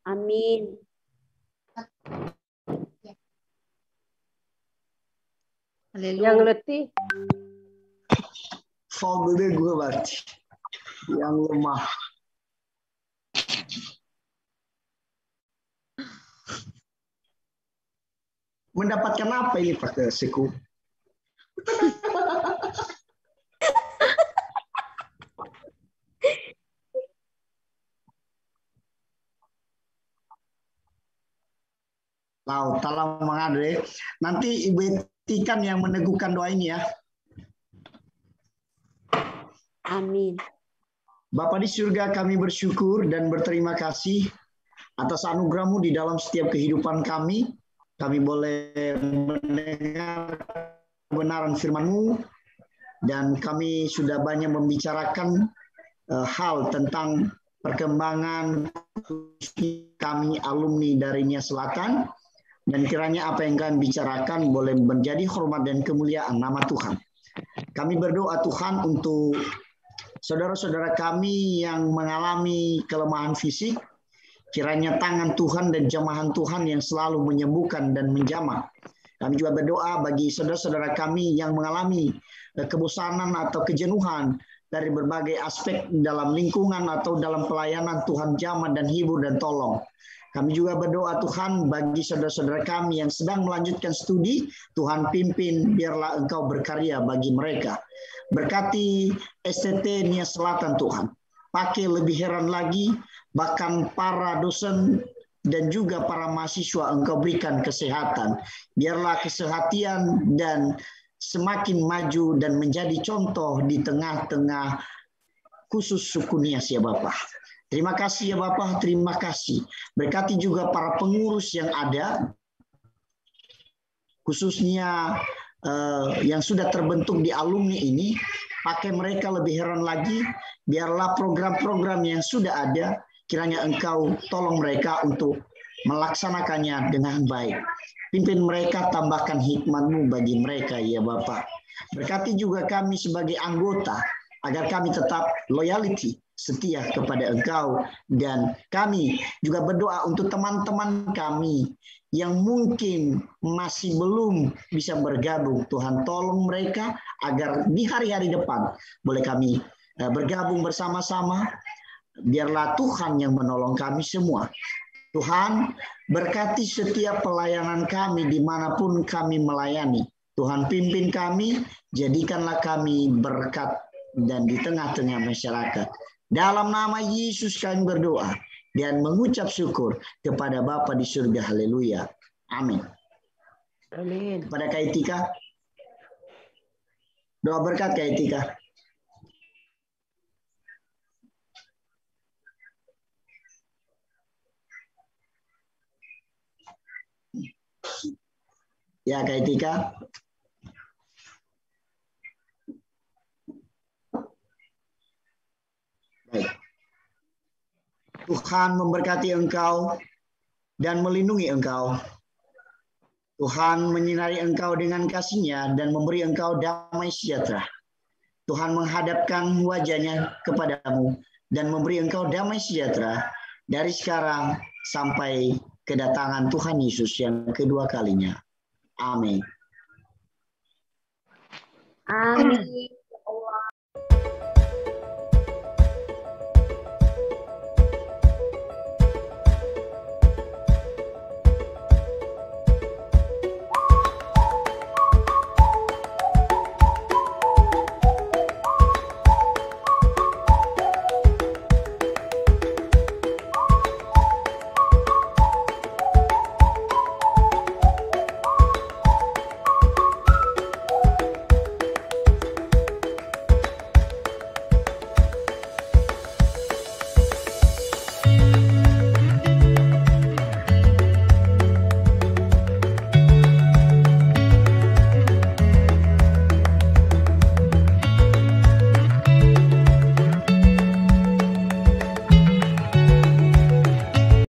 Amin. Yang letih. Fogel gue berarti. Yang lemah. Mendapatkan apa ini Pak Siku? Tahu, tolong mengadre. Nanti Ibu Tikan yang meneguhkan doa ini ya. Amin. Bapa di surga, kami bersyukur dan berterima kasih atas anugerah-Mu di dalam setiap kehidupan kami. Kami boleh mendengar kebenaran firman-Mu dan kami sudah banyak membicarakan hal tentang perkembangan kami alumni dari Nia Selatan. Dan kiranya apa yang kami bicarakan boleh menjadi hormat dan kemuliaan nama Tuhan. Kami berdoa Tuhan untuk saudara-saudara kami yang mengalami kelemahan fisik. Kiranya tangan Tuhan dan jamahan Tuhan yang selalu menyembuhkan dan menjamah. Kami juga berdoa bagi saudara-saudara kami yang mengalami kebosanan atau kejenuhan dari berbagai aspek dalam lingkungan atau dalam pelayanan Tuhan jamah dan hibur dan tolong. Kami juga berdoa Tuhan bagi saudara-saudara kami yang sedang melanjutkan studi, Tuhan pimpin, biarlah Engkau berkarya bagi mereka. Berkati STT Nia Selatan Tuhan. Pakai lebih heran lagi, bahkan para dosen dan juga para mahasiswa Engkau berikan kesehatan. Biarlah kesehatan dan semakin maju dan menjadi contoh di tengah-tengah khusus suku Nias ya Bapak. Terima kasih ya Bapak, terima kasih. Berkati juga para pengurus yang ada, khususnya yang sudah terbentuk di alumni ini, pakai mereka lebih heran lagi, biarlah program-program yang sudah ada, kiranya Engkau tolong mereka untuk melaksanakannya dengan baik. Pimpin mereka, tambahkan hikmat-Mu bagi mereka ya Bapak. Berkati juga kami sebagai anggota, agar kami tetap loyalty, setia kepada Engkau. Dan kami juga berdoa untuk teman-teman kami yang mungkin masih belum bisa bergabung. Tuhan tolong mereka agar di hari-hari depan boleh kami bergabung bersama-sama. Biarlah Tuhan yang menolong kami semua. Tuhan berkati setiap pelayanan kami dimanapun kami melayani. Tuhan pimpin kami, jadikanlah kami berkat dan di tengah-tengah masyarakat. Dalam nama Yesus kami berdoa dan mengucap syukur kepada Bapa di surga. Haleluya. Amin. Amin. Kepada Kak Etika. Doa berkat Kak Etika. Ya, Kak Tika. Baik. Tuhan memberkati engkau dan melindungi engkau. Tuhan menyinari engkau dengan kasih-Nya dan memberi engkau damai sejahtera. Tuhan menghadapkan wajah-Nya kepadamu dan memberi engkau damai sejahtera dari sekarang sampai kedatangan Tuhan Yesus yang kedua kalinya. Amin. Amin.